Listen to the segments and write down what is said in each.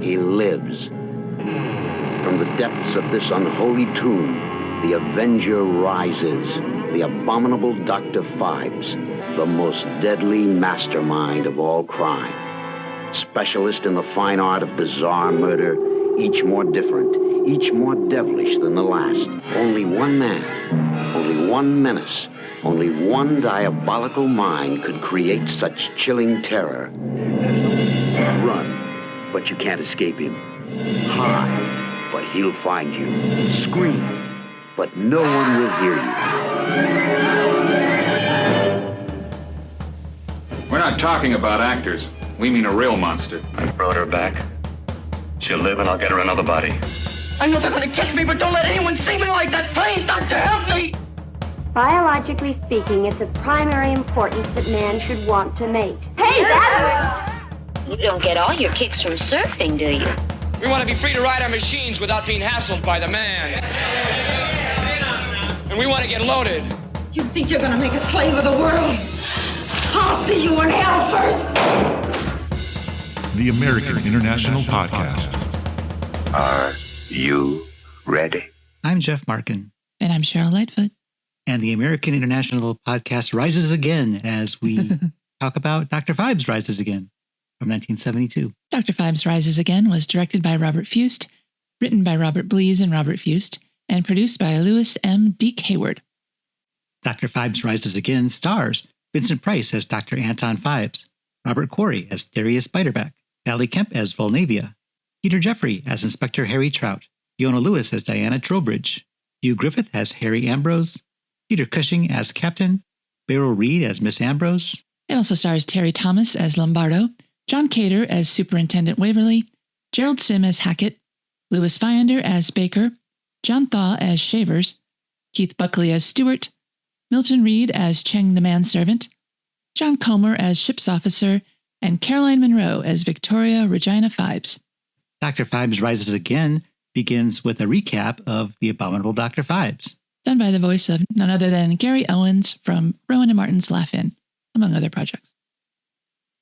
He lives. From the depths of this unholy tomb, the Avenger rises, the abominable Dr. Phibes, the most deadly mastermind of all crime. Specialist in the fine art of bizarre murder, each more different, each more devilish than the last. Only one man, only one menace, only one diabolical mind could create such chilling terror. Run, but you can't escape him. Hide, but he'll find you. Scream, but no one will hear you. We're not talking about actors. We mean a real monster. I brought her back. She'll live and I'll get her another body. I know they're gonna catch me, but don't let anyone see me like that. Please, Doctor, help me! Biologically speaking, it's of primary importance that man should want to mate. Hey, that You don't get all your kicks from surfing, do you? We want to be free to ride our machines without being hassled by the man. And we want to get loaded. You think you're gonna make a slave of the world? I'll see you in hell first! The American International Podcast. Are you ready? I'm Jeff Markin. And I'm Cheryl Lightfoot. And the American International Podcast rises again as we talk about Dr. Phibes Rises Again from 1972. Dr. Phibes Rises Again was directed by Robert Fuest, written by Robert Blees and Robert Fuest, and produced by Louis M. Deke Heyward. Dr. Phibes Rises Again stars Vincent Price as Dr. Anton Phibes, Robert Quarry as Darius Biederbeck, Valli Kemp as Vulnavia, Peter Jeffrey as Inspector Harry Trout, Fiona Lewis as Diana Trowbridge, Hugh Griffith as Harry Ambrose, Peter Cushing as Captain, Beryl Reid as Miss Ambrose. It also stars Terry Thomas as Lombardo, John Cater as Superintendent Waverley, Gerald Sim as Hackett, Louis Viander as Baker, John Thaw as Shavers, Keith Buckley as Stewart, Milton Reed as Cheng the Manservant, John Comer as Ship's Officer, and Caroline Monroe as Victoria Regina Phibes. Dr. Phibes Rises Again begins with a recap of The Abominable Dr. Phibes, done by the voice of none other than Gary Owens from Rowan and Martin's Laugh-In, among other projects.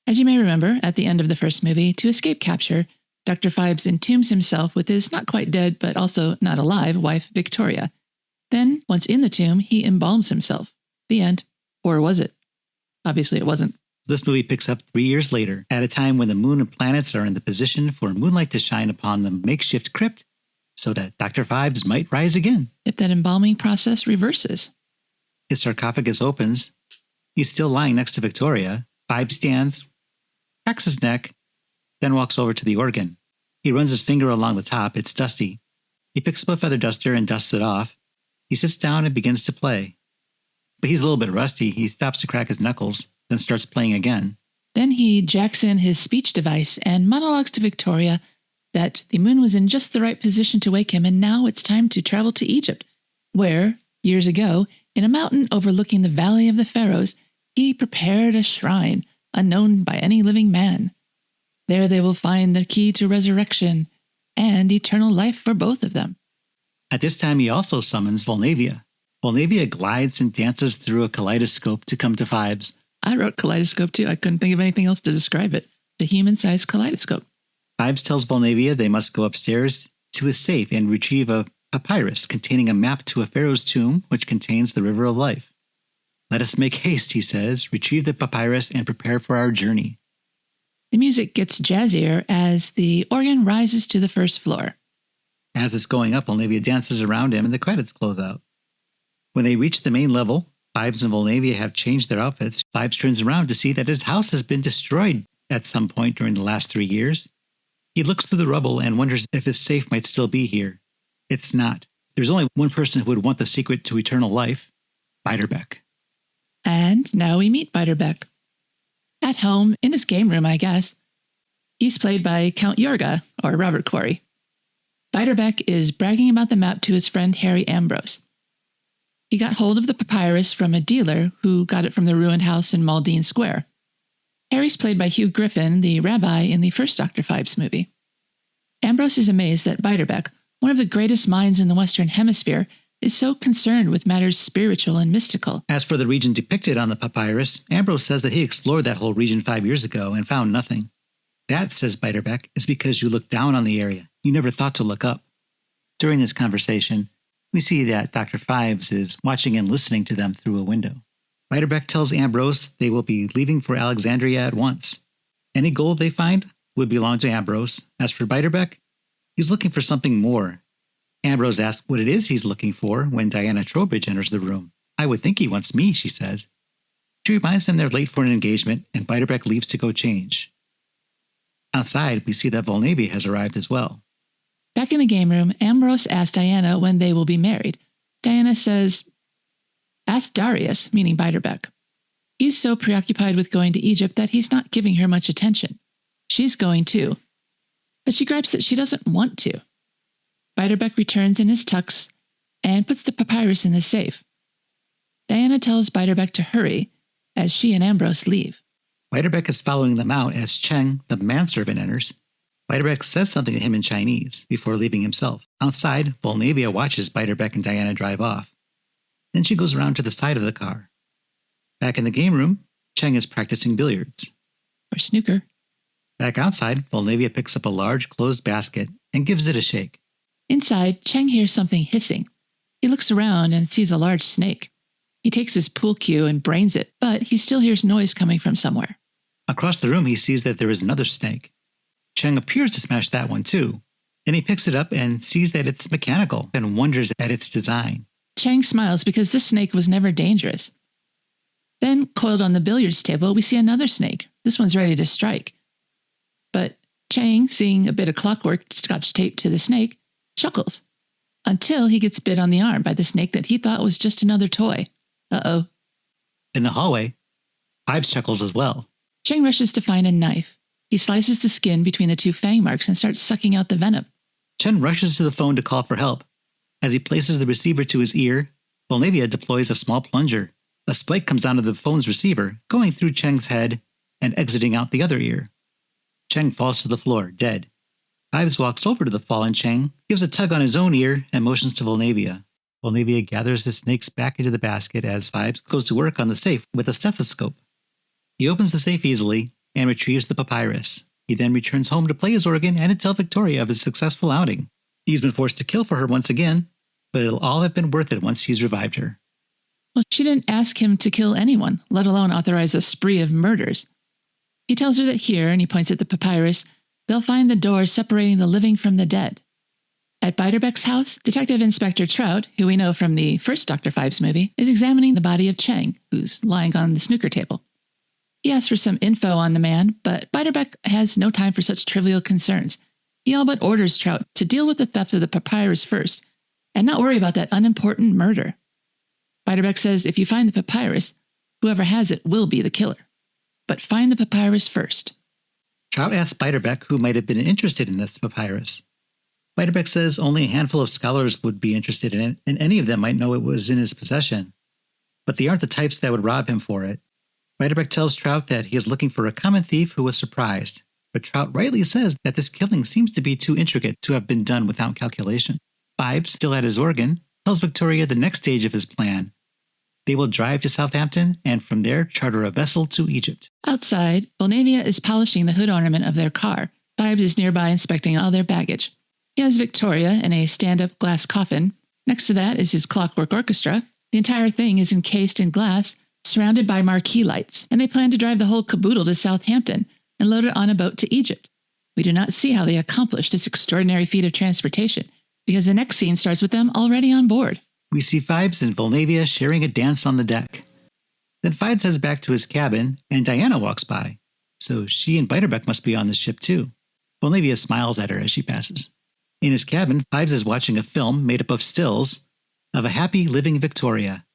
As you may remember, at the end of the first movie, to escape capture, Dr. Phibes entombs himself with his not quite dead but also not alive wife, Victoria. Then, once in the tomb, he embalms himself. The end. Or was it? Obviously it wasn't. This movie picks up 3 years later, at a time when the moon and planets are in the position for moonlight to shine upon the makeshift crypt, so that Dr. Phibes might rise again. If that embalming process reverses. His sarcophagus opens. He's still lying next to Victoria. Phibes stands, cracks his neck, then walks over to the organ. He runs his finger along the top. It's dusty. He picks up a feather duster and dusts it off. He sits down and begins to play. But he's a little bit rusty. He stops to crack his knuckles, then starts playing again. Then he jacks in his speech device and monologues to Victoria that the moon was in just the right position to wake him, and now it's time to travel to Egypt, where, years ago, in a mountain overlooking the Valley of the Pharaohs, he prepared a shrine unknown by any living man. There they will find the key to resurrection and eternal life for both of them. At this time, he also summons Vulnavia. Vulnavia glides and dances through a kaleidoscope to come to Phibes. I wrote kaleidoscope too. I couldn't think of anything else to describe it. The human-sized kaleidoscope. Phibes tells Vulnavia they must go upstairs to his safe and retrieve a papyrus containing a map to a pharaoh's tomb, which contains the River of Life. Let us make haste, he says, retrieve the papyrus and prepare for our journey. The music gets jazzier as the organ rises to the first floor. As it's going up, Vulnavia dances around him and the credits close out. When they reach the main level, Phibes and Vulnavia have changed their outfits. Phibes turns around to see that his house has been destroyed at some point during the last 3 years. He looks through the rubble and wonders if his safe might still be here. It's not. There's only one person who would want the secret to eternal life, Biederbeck. And now we meet Biederbeck. At home, in his game room, I guess. He's played by Count Yorga, or Robert Quarry. Biederbeck is bragging about the map to his friend Harry Ambrose. He got hold of the papyrus from a dealer who got it from the ruined house in Maldine Square. Harry's played by Hugh Griffin, the rabbi in the first Dr. Phibes movie. Ambrose is amazed that Biederbeck, one of the greatest minds in the Western Hemisphere, is so concerned with matters spiritual and mystical. As for the region depicted on the papyrus, Ambrose says that he explored that whole region 5 years ago and found nothing. That, says Biederbeck, is because you look down on the area. You never thought to look up. During this conversation, we see that Dr. Phibes is watching and listening to them through a window. Biederbeck tells Ambrose they will be leaving for Alexandria at once. Any gold they find would belong to Ambrose. As for Biederbeck, he's looking for something more. Ambrose asks what it is he's looking for when Diana Trowbridge enters the room. I would think he wants me, she says. She reminds him they're late for an engagement, and Biederbeck leaves to go change. Outside, we see that Vulnavia has arrived as well. Back in the game room, Ambrose asks Diana when they will be married. Diana says, "Ask Darius," meaning Biederbeck. He's so preoccupied with going to Egypt that he's not giving her much attention. She's going too, but she gripes that she doesn't want to. Biederbeck returns in his tux and puts the papyrus in the safe. Diana tells Biederbeck to hurry as she and Ambrose leave. Biederbeck is following them out as Cheng, the manservant, enters. Biederbeck says something to him in Chinese before leaving himself. Outside, Vulnavia watches Biederbeck and Diana drive off. Then she goes around to the side of the car. Back in the game room, Cheng is practicing billiards. Or snooker. Back outside, Vulnavia picks up a large closed basket and gives it a shake. Inside, Cheng hears something hissing. He looks around and sees a large snake. He takes his pool cue and brains it, but he still hears noise coming from somewhere. Across the room, he sees that there is another snake. Cheng appears to smash that one too. Then he picks it up and sees that it's mechanical and wonders at its design. Cheng smiles because this snake was never dangerous. Then, coiled on the billiards table, we see another snake. This one's ready to strike. But Cheng, seeing a bit of clockwork scotch taped to the snake, chuckles until he gets bit on the arm by the snake that he thought was just another toy. Uh-oh. In the hallway, Phibes chuckles as well. Cheng rushes to find a knife. He slices the skin between the two fang marks and starts sucking out the venom. Chen rushes to the phone to call for help. As he places the receiver to his ear, Vulnavia deploys a small plunger. A spike comes out of the phone's receiver, going through Cheng's head and exiting out the other ear. Cheng falls to the floor, dead. Phibes walks over to the fallen Cheng, gives a tug on his own ear, and motions to Vulnavia. Vulnavia gathers the snakes back into the basket as Phibes goes to work on the safe with a stethoscope. He opens the safe easily and retrieves the papyrus. He then returns home to play his organ and to tell Victoria of his successful outing. He's been forced to kill for her once again, but it'll all have been worth it once he's revived her. Well, she didn't ask him to kill anyone, let alone authorize a spree of murders. He tells her that here, and he points at the papyrus, they'll find the door separating the living from the dead. At Biederbeck's house, Detective Inspector Trout, who we know from the first Dr. Phibes movie, is examining the body of Cheng, who's lying on the snooker table. He asks for some info on the man, but Biederbeck has no time for such trivial concerns. He all but orders Trout to deal with the theft of the papyrus first, and not worry about that unimportant murder. Biederbeck says if you find the papyrus, whoever has it will be the killer. But find the papyrus first. Trout asks Biederbeck who might have been interested in this papyrus. Biederbeck says only a handful of scholars would be interested in it, and any of them might know it was in his possession. But they aren't the types that would rob him for it. Biederbeck tells Trout that he is looking for a common thief who was surprised, but Trout rightly says that this killing seems to be too intricate to have been done without calculation. Phibes, still at his organ, tells Victoria the next stage of his plan. They will drive to Southampton and from there charter a vessel to Egypt. Outside, Vulnavia is polishing the hood ornament of their car. Phibes is nearby inspecting all their baggage. He has Victoria in a stand-up glass coffin. Next to that is his clockwork orchestra. The entire thing is encased in glass, surrounded by marquee lights, and they plan to drive the whole caboodle to Southampton and load it on a boat to Egypt. We do not see how they accomplish this extraordinary feat of transportation, because the next scene starts with them already on board. We see Phibes and Vulnavia sharing a dance on the deck. Then Phibes heads back to his cabin, and Diana walks by, so she and Biederbeck must be on the ship too. Vulnavia smiles at her as she passes. In his cabin, Phibes is watching a film made up of stills of a happy living Victoria.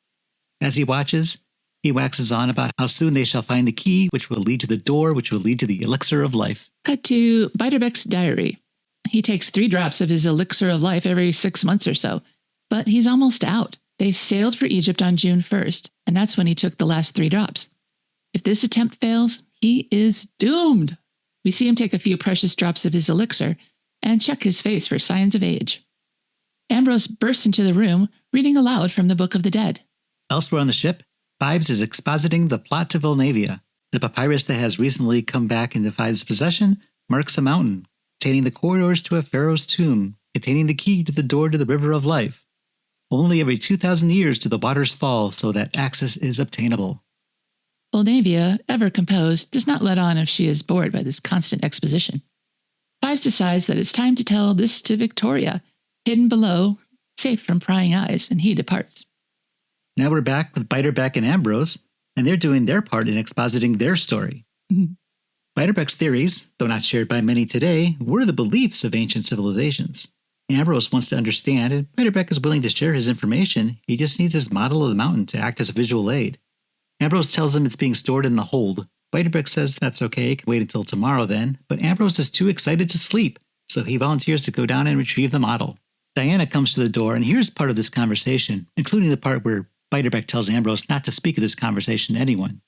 As he watches, he waxes on about how soon they shall find the key which will lead to the door which will lead to the elixir of life. Cut to Biederbeck's diary. He takes 3 drops of his elixir of life every 6 months or so, but he's almost out. They sailed for Egypt on June 1st, and that's when he took the last 3 drops. If this attempt fails, he is doomed. We see him take a few precious drops of his elixir and check his face for signs of age. Ambrose bursts into the room, reading aloud from the Book of the Dead. Elsewhere on the ship, Phibes is expositing the plot to Vulnavia. The papyrus that has recently come back into Phibes' possession marks a mountain, containing the corridors to a pharaoh's tomb, containing the key to the door to the river of life. Only every 2,000 years do the waters fall so that access is obtainable. Vulnavia, ever composed, does not let on if she is bored by this constant exposition. Phibes decides that it's time to tell this to Victoria, hidden below, safe from prying eyes, and he departs. Now we're back with Biederbeck and Ambrose, and they're doing their part in expositing their story. Biederbeck's theories, though not shared by many today, were the beliefs of ancient civilizations. Ambrose wants to understand, and Biederbeck is willing to share his information. He just needs his model of the mountain to act as a visual aid. Ambrose tells him it's being stored in the hold. Biederbeck says that's okay, can wait until tomorrow then, but Ambrose is too excited to sleep, so he volunteers to go down and retrieve the model. Diana comes to the door and hears part of this conversation, including the part where Biederbeck tells Ambrose not to speak of this conversation to anyone.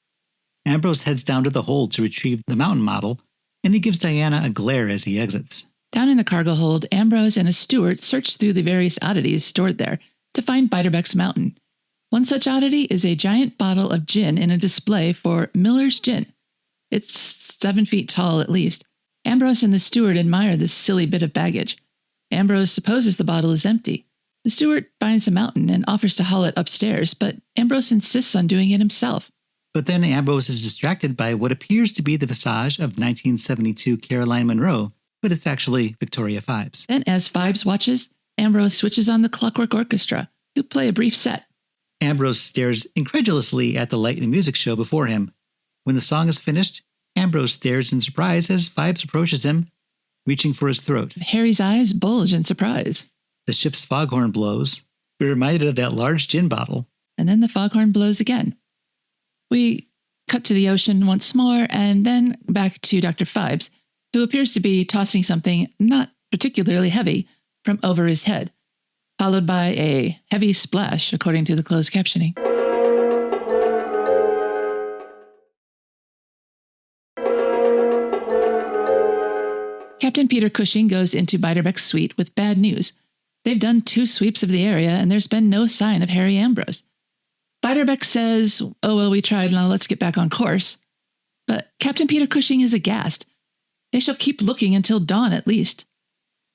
Ambrose heads down to the hold to retrieve the mountain model, and he gives Diana a glare as he exits. Down in the cargo hold, Ambrose and a steward search through the various oddities stored there to find Biederbeck's mountain. One such oddity is a giant bottle of gin in a display for Miller's Gin. It's 7 feet tall at least. Ambrose and the steward admire this silly bit of baggage. Ambrose supposes the bottle is empty. The steward finds the mountain and offers to haul it upstairs, but Ambrose insists on doing it himself. But then Ambrose is distracted by what appears to be the visage of 1972 Caroline Munro, but it's actually Victoria Phibes. Then, as Phibes watches, Ambrose switches on the Clockwork Orchestra, who play a brief set. Ambrose stares incredulously at the light and music show before him. When the song is finished, Ambrose stares in surprise as Phibes approaches him, reaching for his throat. Harry's eyes bulge in surprise. The ship's foghorn blows. We're reminded of that large gin bottle. And then the foghorn blows again. We cut to the ocean once more, and then back to Dr. Phibes, who appears to be tossing something not particularly heavy from over his head, followed by a heavy splash, according to the closed captioning. Captain Peter Cushing goes into Biederbeck's suite with bad news. They've done 2 sweeps of the area, and there's been no sign of Harry Ambrose. Biederbeck says, "Oh, well, we tried, now let's get back on course." But Captain Peter Cushing is aghast. They shall keep looking until dawn at least.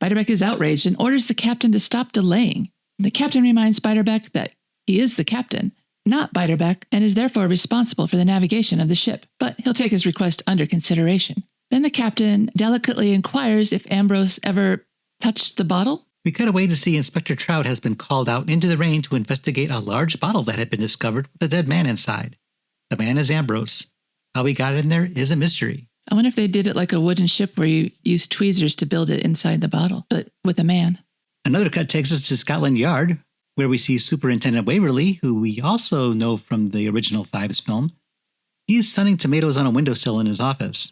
Biederbeck is outraged and orders the captain to stop delaying. The captain reminds Biederbeck that he is the captain, not Biederbeck, and is therefore responsible for the navigation of the ship, but he'll take his request under consideration. Then the captain delicately inquires if Ambrose ever touched the bottle. We cut away to see Inspector Trout has been called out into the rain to investigate a large bottle that had been discovered with a dead man inside. The man is Ambrose. How he got in there is a mystery. I wonder if they did it like a wooden ship where you use tweezers to build it inside the bottle, but with a man. Another cut takes us to Scotland Yard, where we see Superintendent Waverley, who we also know from the original Phibes film. He's sunning tomatoes on a windowsill in his office.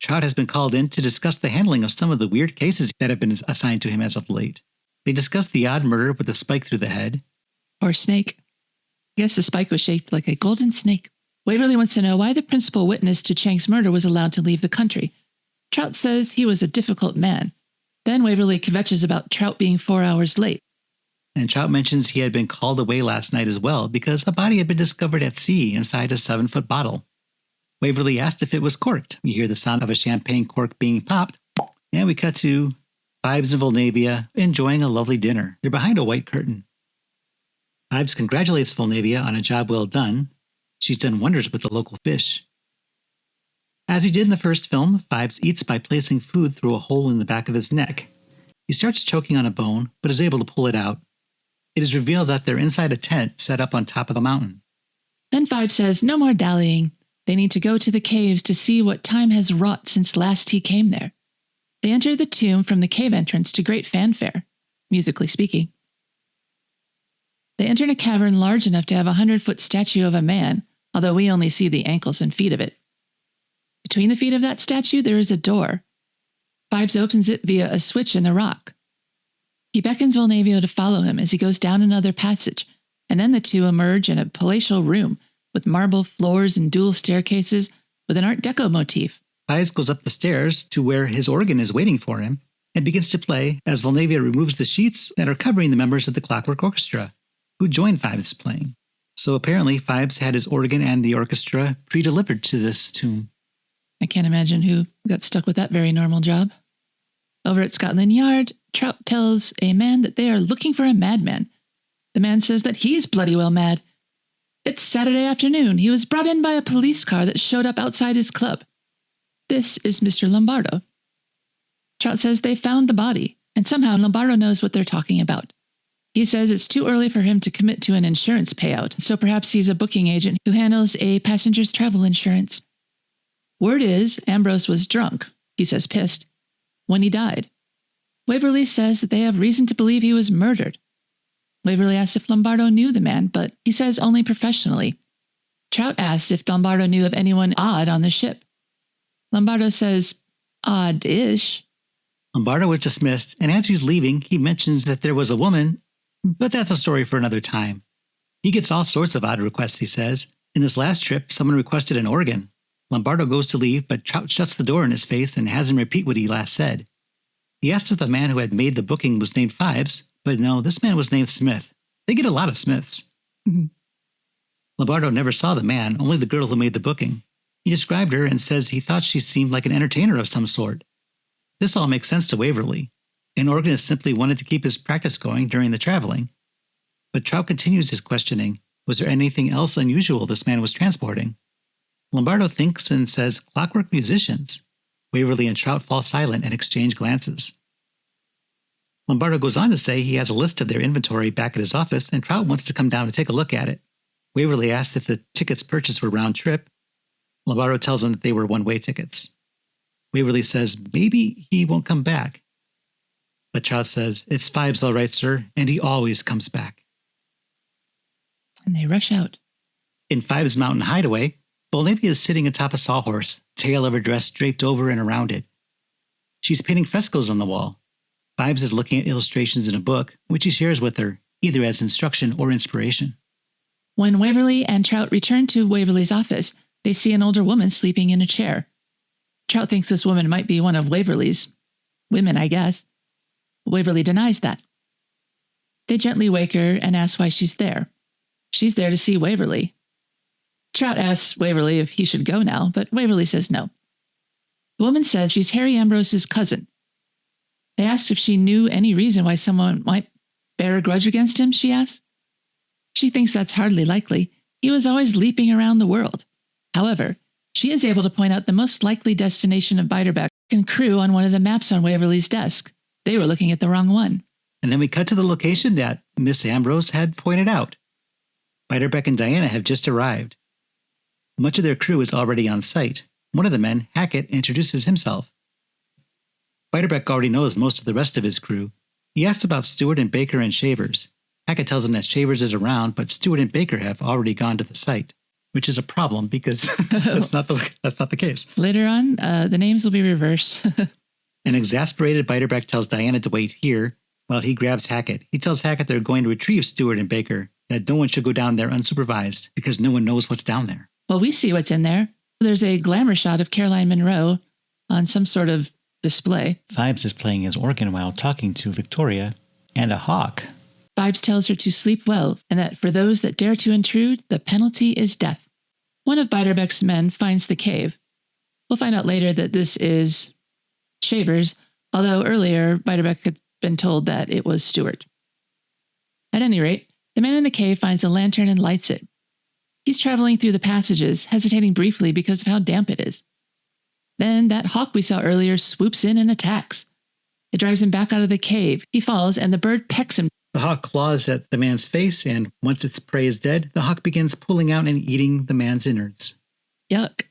Trout has been called in to discuss the handling of some of the weird cases that have been assigned to him as of late. They discuss the odd murder with a spike through the head. Or snake. I guess the spike was shaped like a golden snake. Waverley wants to know why the principal witness to Chang's murder was allowed to leave the country. Trout says he was a difficult man. Then Waverley kvetches about Trout being 4 hours late. And Trout mentions he had been called away last night as well because a body had been discovered at sea inside a 7-foot bottle. Waverley asked if it was corked. We hear the sound of a champagne cork being popped, and we cut to Phibes and Vulnavia enjoying a lovely dinner. They're behind a white curtain. Phibes congratulates Vulnavia on a job well done. She's done wonders with the local fish. As he did in the first film, Phibes eats by placing food through a hole in the back of his neck. He starts choking on a bone, but is able to pull it out. It is revealed that they're inside a tent set up on top of the mountain. Then Phibes says no more dallying. They need to go to the caves to see what time has wrought since last he came there. They enter the tomb from the cave entrance to great fanfare, musically speaking. They enter in a cavern large enough to have a 100-foot statue of a man, although we only see the ankles and feet of it. Between the feet of that statue, there is a door. Phibes opens it via a switch in the rock. He beckons Vulnavia to follow him as he goes down another passage, and then the two emerge in a palatial room with marble floors and dual staircases with an Art Deco motif. Phibes goes up the stairs to where his organ is waiting for him and begins to play as Vulnavia removes the sheets that are covering the members of the Clockwork Orchestra, who join Phibes playing. So apparently Phibes had his organ and the orchestra pre-delivered to this tomb. I can't imagine who got stuck with that very normal job. Over at Scotland Yard, Trout tells a man that they are looking for a madman. The man says that he's bloody well mad. It's Saturday afternoon. He was brought in by a police car that showed up outside his club. This is Mr. Lombardo. Trout says they found the body, and somehow Lombardo knows what they're talking about. He says it's too early for him to commit to an insurance payout, so perhaps he's a booking agent who handles a passenger's travel insurance. Word is Ambrose was drunk, he says pissed, when he died. Waverley says that they have reason to believe he was murdered. Waverley asks if Lombardo knew the man, but he says only professionally. Trout asks if Lombardo knew of anyone odd on the ship. Lombardo says, odd-ish. Lombardo was dismissed, and as he's leaving, he mentions that there was a woman, but that's a story for another time. He gets all sorts of odd requests, he says. In this last trip, someone requested an organ. Lombardo goes to leave, but Trout shuts the door in his face and has him repeat what he last said. He asked if the man who had made the booking was named Phibes, but no, this man was named Smith. They get a lot of Smiths. Mm-hmm. Lombardo never saw the man, only the girl who made the booking. He described her and says he thought she seemed like an entertainer of some sort. This all makes sense to Waverley. An organist simply wanted to keep his practice going during the traveling. But Trout continues his questioning. Was there anything else unusual this man was transporting? Lombardo thinks and says, clockwork musicians. Waverley and Trout fall silent and exchange glances. Lombardo goes on to say he has a list of their inventory back at his office, and Trout wants to come down to take a look at it. Waverley asks if the tickets purchased were round trip. Lombardo tells him that they were one-way tickets. Waverley says maybe he won't come back. But Trout says, it's Phibes all right, sir, and he always comes back. And they rush out. In Phibes' mountain hideaway, Vulnavia is sitting atop a sawhorse, tail of her dress draped over and around it. She's painting frescoes on the wall. Phibes is looking at illustrations in a book, which he shares with her, either as instruction or inspiration. When Waverley and Trout return to Waverley's office, they see an older woman sleeping in a chair. Trout thinks this woman might be one of Waverley's women, I guess. Waverley denies that. They gently wake her and ask why she's there. She's there to see Waverley. Trout asks Waverley if he should go now, but Waverley says no. The woman says she's Harry Ambrose's cousin. They ask if she knew any reason why someone might bear a grudge against him, she asks. She thinks that's hardly likely. He was always leaping around the world. However, she is able to point out the most likely destination of Biederbeck and crew on one of the maps on Waverley's desk. They were looking at the wrong one. And then we cut to the location that Miss Ambrose had pointed out. Biederbeck and Diana have just arrived. Much of their crew is already on site. One of the men, Hackett, introduces himself. Biederbeck already knows most of the rest of his crew. He asks about Stewart and Baker and Shavers. Hackett tells him that Shavers is around, but Stewart and Baker have already gone to the site, which is a problem because that's not the case. Later on, the names will be reversed. An exasperated Biederbeck tells Diana to wait here while he grabs Hackett. He tells Hackett they're going to retrieve Stewart and Baker, that no one should go down there unsupervised because no one knows what's down there. Well, we see what's in there. There's a glamour shot of Caroline Munro on some sort of display. Phibes is playing his organ while talking to Victoria and a hawk. Phibes tells her to sleep well, and that for those that dare to intrude, the penalty is death. One of Biederbeck's men finds the cave. We'll find out later that this is Shavers, although earlier Biederbeck had been told that it was Stewart. At any rate, the man in the cave finds a lantern and lights it. He's traveling through the passages, hesitating briefly because of how damp it is. Then that hawk we saw earlier swoops in and attacks. It drives him back out of the cave. He falls, and the bird pecks him. The hawk claws at the man's face, and once its prey is dead, the hawk begins pulling out and eating the man's innards. Yuck.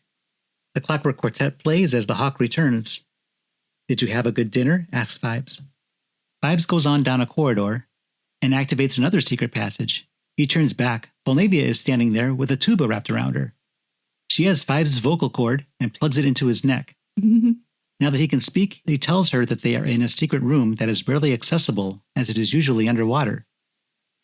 The clockwork quartet plays as the hawk returns. Did you have a good dinner? Asks Phibes. Phibes goes on down a corridor and activates another secret passage. He turns back. Vulnavia is standing there with a tuba wrapped around her. She has Phibes' vocal cord and plugs it into his neck. Now that he can speak, he tells her that they are in a secret room that is rarely accessible, as it is usually underwater.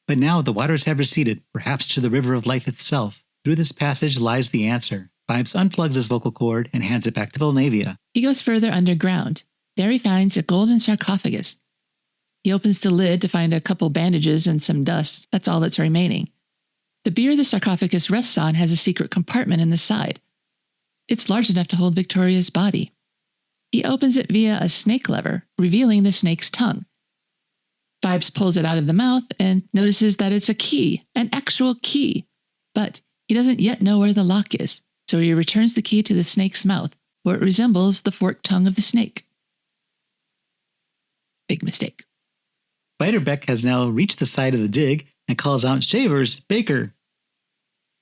But now the waters have receded, perhaps to the river of life itself. Through this passage lies the answer. Phibes unplugs his vocal cord and hands it back to Vulnavia. He goes further underground. There he finds a golden sarcophagus. He opens the lid to find a couple bandages and some dust. That's all that's remaining. The bier the sarcophagus rests on has a secret compartment in the side. it's large enough to hold Victoria's body. He opens it via a snake lever, revealing the snake's tongue. Phibes pulls it out of the mouth and notices that it's a key, an actual key. But he doesn't yet know where the lock is, so he returns the key to the snake's mouth, where it resembles the forked tongue of the snake. Big mistake. Biederbeck has now reached the side of the dig and calls out, "Shavers, Baker!"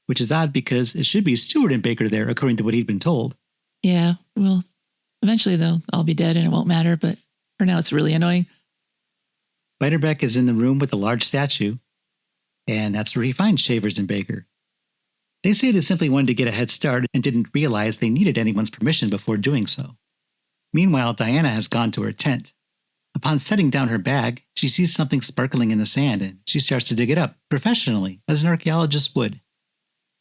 Which is odd because it should be Stewart and Baker there, according to what he'd been told. Yeah, well, eventually they'll all be dead and it won't matter, but for now it's really annoying. Biederbeck is in the room with the large statue, and that's where he finds Shavers and Baker. They say they simply wanted to get a head start and didn't realize they needed anyone's permission before doing so. Meanwhile, Diana has gone to her tent. Upon setting down her bag, she sees something sparkling in the sand, and she starts to dig it up, professionally, as an archaeologist would.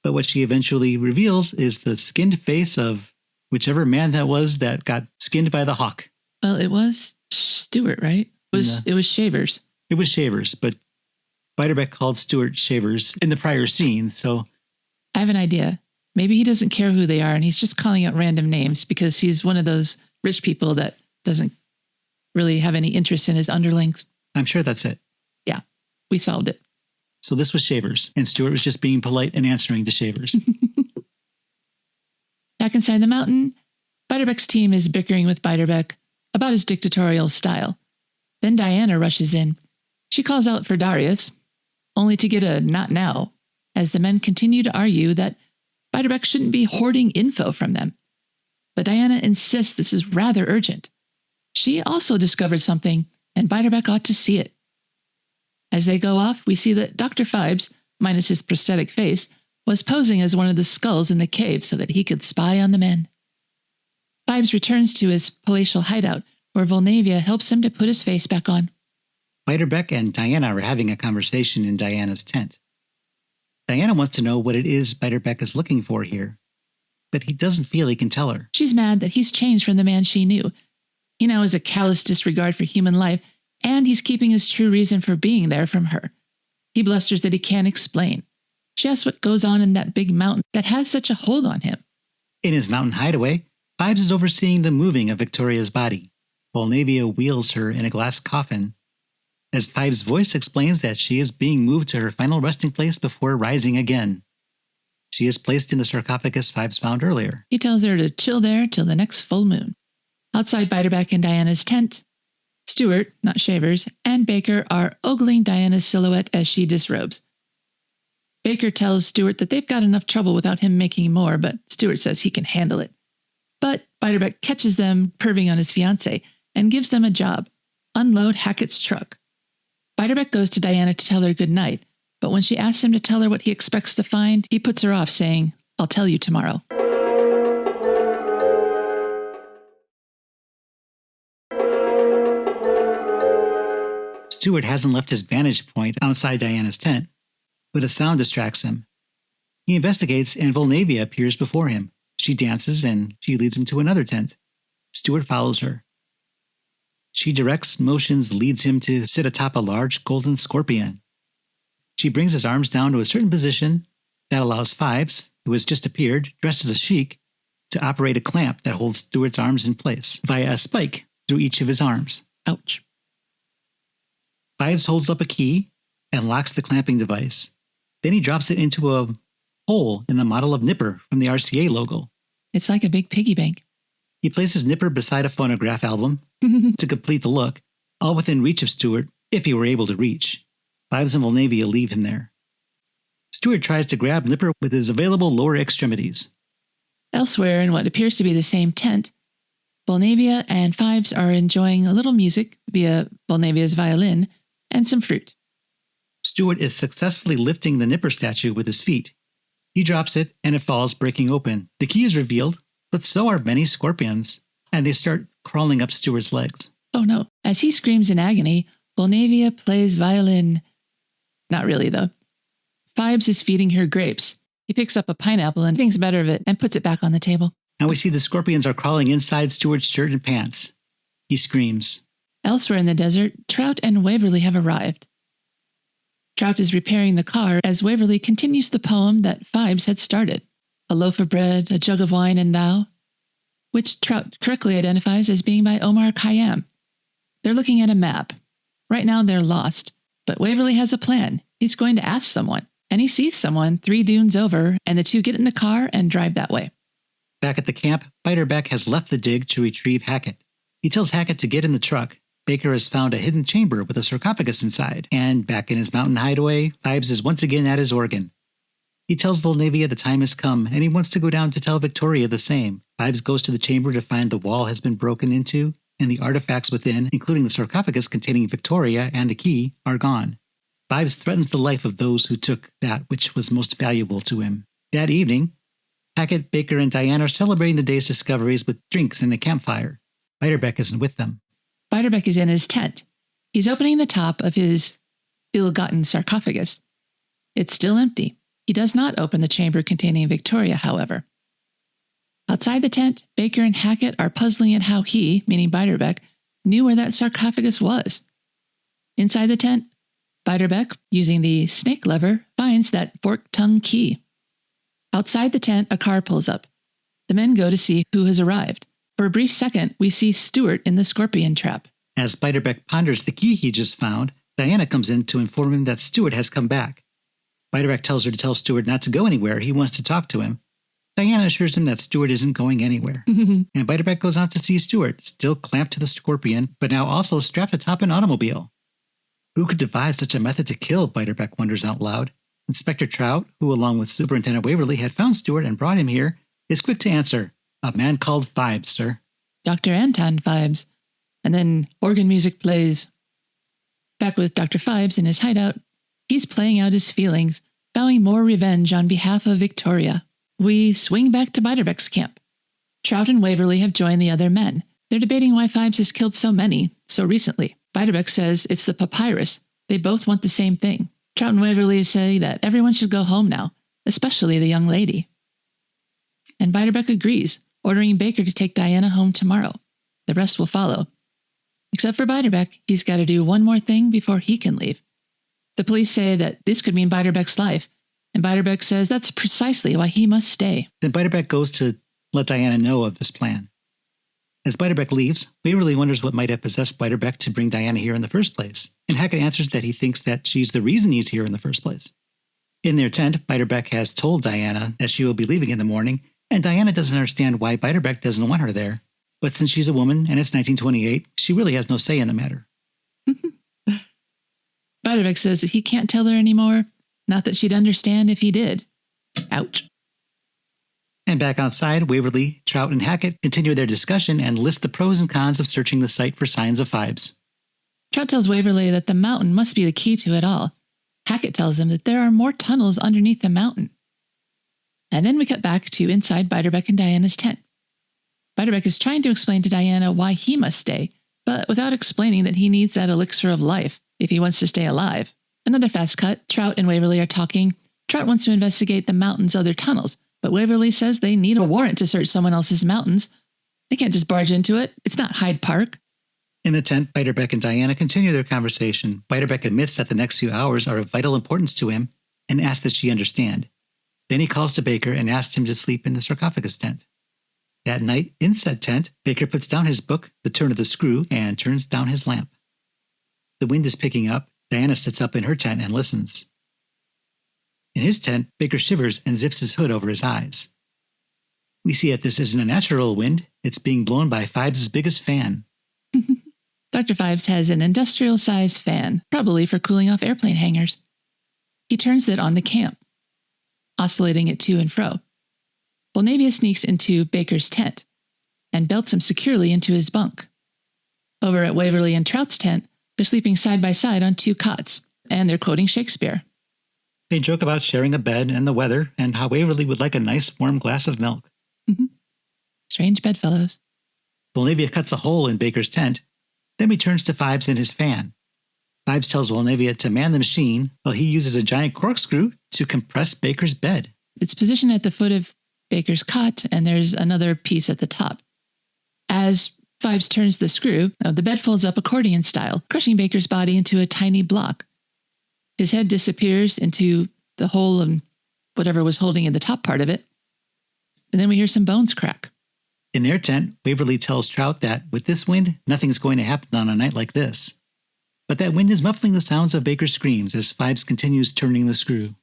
But what she eventually reveals is the skinned face of whichever man that was that got skinned by the hawk. Well, it was Stewart, right? It was Shavers. It was Shavers, but Biederbeck called Stewart Shavers in the prior scene, so... I have an idea. Maybe he doesn't care who they are, and he's just calling out random names because he's one of those rich people that doesn't really have any interest in his underlings. I'm sure that's it. Yeah, we solved it. So this was Shavers, and Stewart was just being polite and answering to Shavers. Back inside the mountain, Biederbeck's team is bickering with Biederbeck about his dictatorial style. Then Diana rushes in. She calls out for Darius, only to get a "not now," as the men continue to argue that Biederbeck shouldn't be hoarding info from them. But Diana insists this is rather urgent. She also discovered something, and Biederbeck ought to see it. As they go off, we see that Dr. Phibes, minus his prosthetic face, was posing as one of the skulls in the cave so that he could spy on the men. Phibes returns to his palatial hideout, where Vulnavia helps him to put his face back on. Biederbeck and Diana are having a conversation in Diana's tent. Diana wants to know what it is Biederbeck is looking for here, but he doesn't feel he can tell her. She's mad that he's changed from the man she knew. He now has a callous disregard for human life, and he's keeping his true reason for being there from her. He blusters that he can't explain. She asks what goes on in that big mountain that has such a hold on him. In his mountain hideaway, Phibes is overseeing the moving of Victoria's body. Vulnavia wheels her in a glass coffin, as Phibes' voice explains that she is being moved to her final resting place before rising again. She is placed in the sarcophagus Phibes found earlier. He tells her to chill there till the next full moon. Outside Biederbeck and Diana's tent, Stewart, not Shavers, and Baker are ogling Diana's silhouette as she disrobes. Baker tells Stewart that they've got enough trouble without him making more, but Stewart says he can handle it. But Biederbeck catches them perving on his fiancée and gives them a job: unload Hackett's truck. Biederbeck goes to Diana to tell her good night, but when she asks him to tell her what he expects to find, he puts her off, saying, "I'll tell you tomorrow." Stewart hasn't left his vantage point outside Diana's tent, but a sound distracts him. He investigates, and Vulnavia appears before him. She dances, and she leads him to another tent. Stewart follows her. She directs motions, leads him to sit atop a large golden scorpion. She brings his arms down to a certain position that allows Phibes, who has just appeared, dressed as a sheik, to operate a clamp that holds Stewart's arms in place via a spike through each of his arms. Ouch. Phibes holds up a key and locks the clamping device. Then he drops it into a hole in the model of Nipper from the RCA logo. It's like a big piggy bank. He places Nipper beside a phonograph album to complete the look, all within reach of Stewart, if he were able to reach. Phibes and Vulnavia leave him there. Stewart tries to grab Nipper with his available lower extremities. Elsewhere, in what appears to be the same tent, Vulnavia and Phibes are enjoying a little music via Vulnavia's violin and some fruit. Stewart is successfully lifting the Nipper statue with his feet. He drops it, and it falls, breaking open. The key is revealed, but so are many scorpions, and they start crawling up Stewart's legs. Oh no. As he screams in agony, Vulnavia plays violin. Not really, though. Phibes is feeding her grapes. He picks up a pineapple and thinks better of it and puts it back on the table. Now we see the scorpions are crawling inside Stewart's shirt and pants. He screams. Elsewhere in the desert, Trout and Waverley have arrived. Trout is repairing the car as Waverley continues the poem that Phibes had started. a loaf of bread, a jug of wine, and thou, which Trout correctly identifies as being by Omar Khayyam. They're looking at a map. Right now they're lost, but Waverley has a plan. He's going to ask someone, and he sees someone 3 dunes over, and the two get in the car and drive that way. Back at the camp, Biederbeck has left the dig to retrieve Hackett. He tells Hackett to get in the truck. Baker has found a hidden chamber with a sarcophagus inside, and back in his mountain hideaway, Phibes is once again at his organ. He tells Vulnavia the time has come, and he wants to go down to tell Victoria the same. Phibes goes to the chamber to find the wall has been broken into, and the artifacts within, including the sarcophagus containing Victoria and the key, are gone. Phibes threatens the life of those who took that which was most valuable to him. That evening, Hackett, Baker, and Diane are celebrating the day's discoveries with drinks and a campfire. Biederbeck isn't with them. Biederbeck is in his tent. He's opening the top of his ill-gotten sarcophagus. It's still empty. He does not open the chamber containing Victoria, however. Outside the tent, Baker and Hackett are puzzling at how he, meaning Biederbeck, knew where that sarcophagus was. Inside the tent, Biederbeck, using the snake lever, finds that forked-tongue key. Outside the tent, a car pulls up. The men go to see who has arrived. For a brief second, we see Stuart in the scorpion trap. As Biederbeck ponders the key he just found, Diana comes in to inform him that Stuart has come back. Biederbeck tells her to tell Stuart not to go anywhere. He wants to talk to him. Diana assures him that Stuart isn't going anywhere. And Biederbeck goes out to see Stuart, still clamped to the scorpion, but now also strapped atop an automobile. Who could devise such a method to kill, Biederbeck wonders out loud. Inspector Trout, who along with Superintendent Waverley had found Stuart and brought him here, is quick to answer. A man called Phibes, sir. Dr. Anton Phibes. And then organ music plays. Back with Dr. Phibes in his hideout, he's playing out his feelings, vowing more revenge on behalf of Victoria. We swing back to Biederbeck's camp. Trout and Waverley have joined the other men. They're debating why Phibes has killed so many so recently. Biederbeck says it's the papyrus. They both want the same thing. Trout and Waverley say that everyone should go home now, especially the young lady. And Biederbeck agrees, ordering Baker to take Diana home tomorrow. The rest will follow. Except for Biederbeck, he's got to do one more thing before he can leave. The police say that this could mean Biederbeck's life, and Biederbeck says that's precisely why he must stay. Then Biederbeck goes to let Diana know of this plan. As Biederbeck leaves, Waverley wonders what might have possessed Biederbeck to bring Diana here in the first place, and Hackett answers that he thinks that she's the reason he's here in the first place. In their tent, Biederbeck has told Diana that she will be leaving in the morning, and Diana doesn't understand why Biederbeck doesn't want her there. But since she's a woman and it's 1928, she really has no say in the matter. Biederbeck says that he can't tell her anymore, not that she'd understand if he did. Ouch. And back outside, Waverley, Trout, and Hackett continue their discussion and list the pros and cons of searching the site for signs of Phibes. Trout tells Waverley that the mountain must be the key to it all. Hackett tells him that there are more tunnels underneath the mountain. And then we cut back to inside Biederbeck and Diana's tent. Biederbeck is trying to explain to Diana why he must stay, but without explaining that he needs that elixir of life if he wants to stay alive. Another fast cut, Trout and Waverley are talking. Trout wants to investigate the mountain's other tunnels, but Waverley says they need a warrant to search someone else's mountains. They can't just barge into it. It's not Hyde Park. In the tent, Biederbeck and Diana continue their conversation. Biederbeck admits that the next few hours are of vital importance to him and asks that she understand. Then he calls to Baker and asks him to sleep in the sarcophagus tent. That night, in said tent, Baker puts down his book, The Turn of the Screw, and turns down his lamp. The wind is picking up. Diana sits up in her tent and listens. In his tent, Baker shivers and zips his hood over his eyes. We see that this isn't a natural wind. It's being blown by Phibes' biggest fan. Dr. Phibes has an industrial-sized fan, probably for cooling off airplane hangars. He turns it on the camp, oscillating it to and fro. Vulnavia sneaks into Baker's tent and belts him securely into his bunk. Over at Waverley and Trout's tent, they're sleeping side by side on 2 cots, and they're quoting Shakespeare. They joke about sharing a bed and the weather, and how Waverley would like a nice warm glass of milk. Strange bedfellows. Vulnavia cuts a hole in Baker's tent, then returns to Phibes and his fan. Phibes tells Vulnavia to man the machine while he uses a giant corkscrew to compress Baker's bed. It's positioned at the foot of Baker's cot, and there's another piece at the top. As Phibes turns the screw, the bed folds up accordion style, crushing Baker's body into a tiny block. His head disappears into the hole and whatever was holding in the top part of it, and then we hear some bones crack. In their tent, Waverley tells Trout that with this wind, nothing's going to happen on a night like this. But that wind is muffling the sounds of Baker's screams as Phibes continues turning the screw.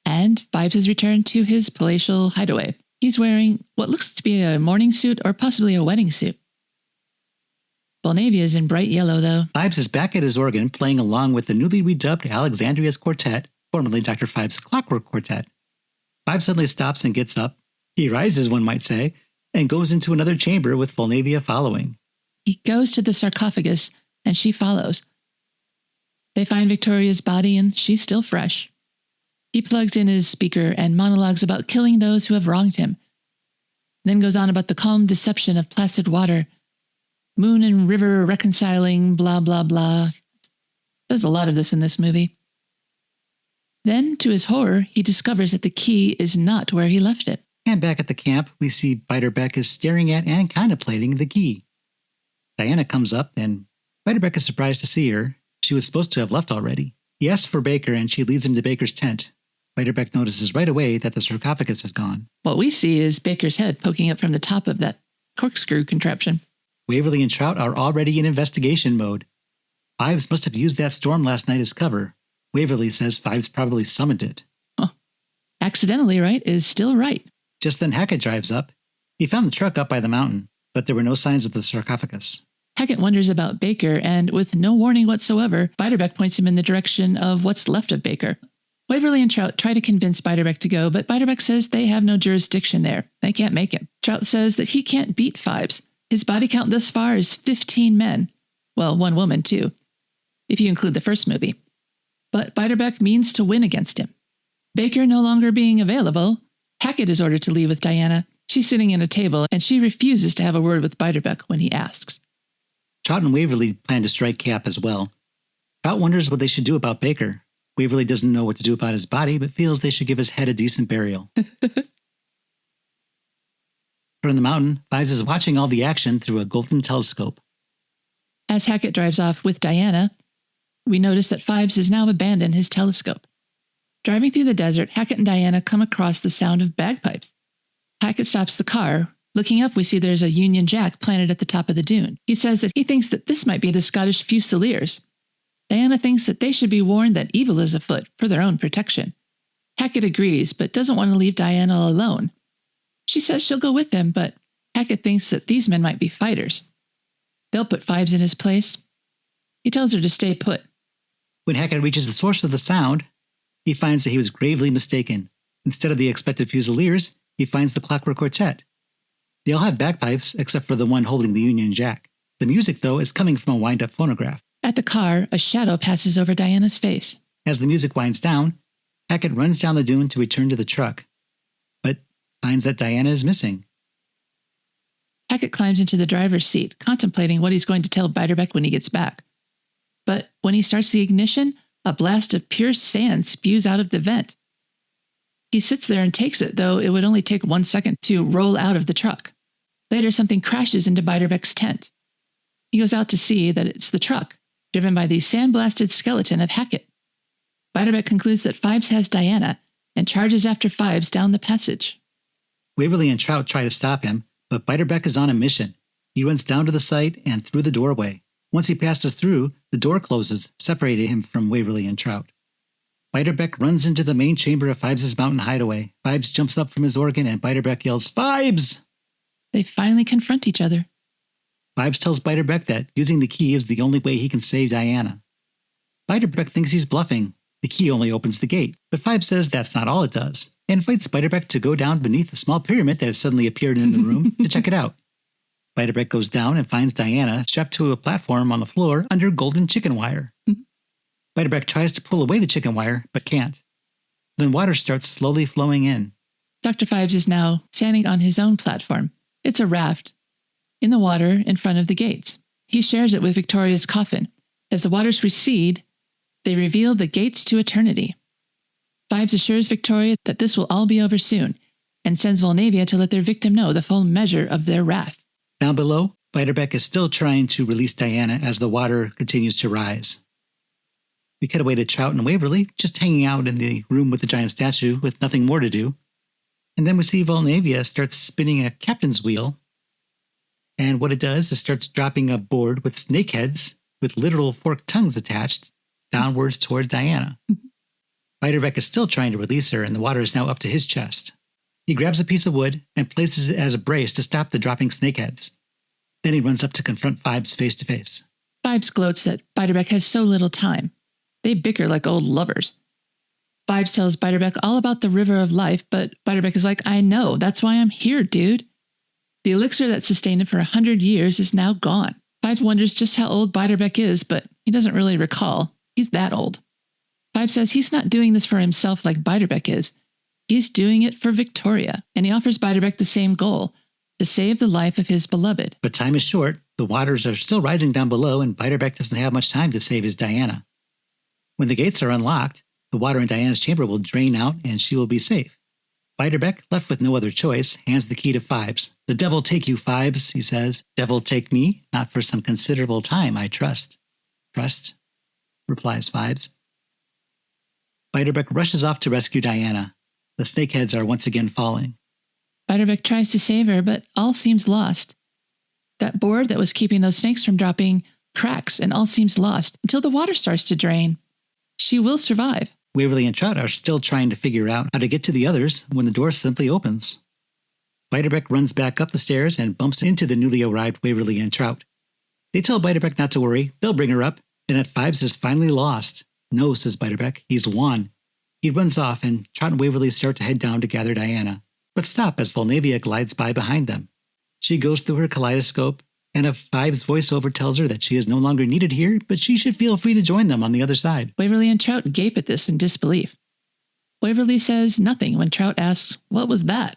And Phibes has returned to his palatial hideaway. He's wearing what looks to be a morning suit or possibly a wedding suit. Vulnavia is in bright yellow, though. Phibes is back at his organ playing along with the newly redubbed Alexandria's Quartet, formerly Dr. Phibes' Clockwork Quartet. Phibes suddenly stops and gets up. He rises, one might say, and goes into another chamber with Vulnavia following. He goes to the sarcophagus, and she follows. They find Victoria's body, and she's still fresh. He plugs in his speaker and monologues about killing those who have wronged him, then goes on about the calm deception of placid water, moon and river reconciling, blah, blah, blah. There's a lot of this in this movie. Then, to his horror, he discovers that the key is not where he left it. And back at the camp, we see Biederbeck is staring at and contemplating the key. Diana comes up, and Biederbeck is surprised to see her. She was supposed to have left already. He asks for Baker, and she leads him to Baker's tent. Biederbeck notices right away that the sarcophagus is gone. What we see is Baker's head poking up from the top of that corkscrew contraption. Waverley and Trout are already in investigation mode. Phibes must have used that storm last night as cover. Waverley says Phibes probably summoned it. Oh, accidentally right is still right. Just then Hackett drives up. He found the truck up by the mountain, but there were no signs of the sarcophagus. Hackett wonders about Baker, and with no warning whatsoever, Biederbeck points him in the direction of what's left of Baker. Waverley and Trout try to convince Biederbeck to go, but Biederbeck says they have no jurisdiction there. They can't make him. Trout says that he can't beat Phibes. His body count thus far is 15 men. Well, one woman, too, if you include the first movie. But Biederbeck means to win against him. Baker no longer being available, Hackett is ordered to leave with Diana. She's sitting at a table, and she refuses to have a word with Biederbeck when he asks. Trout and Waverley plan to strike Cap as well. Trout wonders what they should do about Baker. Waverley doesn't know what to do about his body, but feels they should give his head a decent burial. From the mountain, Phibes is watching all the action through a golden telescope. As Hackett drives off with Diana, we notice that Phibes has now abandoned his telescope. Driving through the desert, Hackett and Diana come across the sound of bagpipes. Hackett stops the car. Looking up, we see there's a Union Jack planted at the top of the dune. He says that he thinks that this might be the Scottish Fusiliers. Diana thinks that they should be warned that evil is afoot for their own protection. Hackett agrees, but doesn't want to leave Diana alone. She says she'll go with them, but Hackett thinks that these men might be fighters. They'll put Phibes in his place. He tells her to stay put. When Hackett reaches the source of the sound, he finds that he was gravely mistaken. Instead of the expected Fusiliers, he finds the Clockwork Quartet. They all have bagpipes, except for the one holding the Union Jack. The music, though, is coming from a wind-up phonograph. At the car, a shadow passes over Diana's face. As the music winds down, Hackett runs down the dune to return to the truck, but finds that Diana is missing. Hackett climbs into the driver's seat, contemplating what he's going to tell Biederbeck when he gets back. But when he starts the ignition, a blast of pure sand spews out of the vent. He sits there and takes it, though it would only take 1 second to roll out of the truck. Later, something crashes into Biederbeck's tent. He goes out to see that it's the truck, driven by the sandblasted skeleton of Hackett. Biederbeck concludes that Phibes has Diana and charges after Phibes down the passage. Waverley and Trout try to stop him, but Biederbeck is on a mission. He runs down to the site and through the doorway. Once he passes through, the door closes, separating him from Waverley and Trout. Biederbeck runs into the main chamber of Phibes' mountain hideaway. Phibes jumps up from his organ and Biederbeck yells, "Phibes!" They finally confront each other. Phibes tells Biederbeck that using the key is the only way he can save Diana. Biederbeck thinks he's bluffing. The key only opens the gate, but Phibes says that's not all it does, and invites Biederbeck to go down beneath the small pyramid that has suddenly appeared in the room to check it out. Biederbeck goes down and finds Diana strapped to a platform on the floor under golden chicken wire. Biederbeck tries to pull away the chicken wire, but can't. Then water starts slowly flowing in. Dr. Phibes is now standing on his own platform. It's a raft, in the water in front of the gates. He shares it with Victoria's coffin. As the waters recede, they reveal the gates to eternity. Phibes assures Victoria that this will all be over soon, and sends Vulnavia to let their victim know the full measure of their wrath. Down below, Biederbeck is still trying to release Diana as the water continues to rise. We cut away to Trout and Waverley, just hanging out in the room with the giant statue with nothing more to do. And then we see Vulnavia starts spinning a captain's wheel. And what it does is starts dropping a board with snake heads with literal forked tongues attached downwards towards Diana. Biederbeck is still trying to release her, and the water is now up to his chest. He grabs a piece of wood and places it as a brace to stop the dropping snakeheads. Then he runs up to confront Phibes face to face. Phibes gloats that Biederbeck has so little time. They bicker like old lovers. Phibes tells Biederbeck all about the river of life, but Biederbeck is like, I know, that's why I'm here, dude. The elixir that sustained him for 100 years is now gone. Phibes wonders just how old Biederbeck is, but he doesn't really recall. He's that old. Phibes says he's not doing this for himself like Biederbeck is. He's doing it for Victoria, and he offers Biederbeck the same goal, to save the life of his beloved. But time is short. The waters are still rising down below, and Biederbeck doesn't have much time to save his Diana. When the gates are unlocked, the water in Diana's chamber will drain out, and she will be safe. Biederbeck, left with no other choice, hands the key to Phibes. The devil take you, Phibes, he says. Devil take me? Not for some considerable time, I trust. Trust? Replies Phibes. Biederbeck rushes off to rescue Diana. The snakeheads are once again falling. Biederbeck tries to save her, but all seems lost. That board that was keeping those snakes from dropping cracks, and all seems lost until the water starts to drain. She will survive. Waverley and Trout are still trying to figure out how to get to the others when the door simply opens. Biederbeck runs back up the stairs and bumps into the newly arrived Waverley and Trout. They tell Biederbeck not to worry, they'll bring her up, and that Phibes is finally lost. No, says Biederbeck, he's won. He runs off, and Trout and Waverley start to head down to gather Diana, but stop as Vulnavia glides by behind them. She goes through her kaleidoscope, and a Phibes voiceover tells her that she is no longer needed here, but she should feel free to join them on the other side. Waverley and Trout gape at this in disbelief. Waverley says nothing when Trout asks, what was that?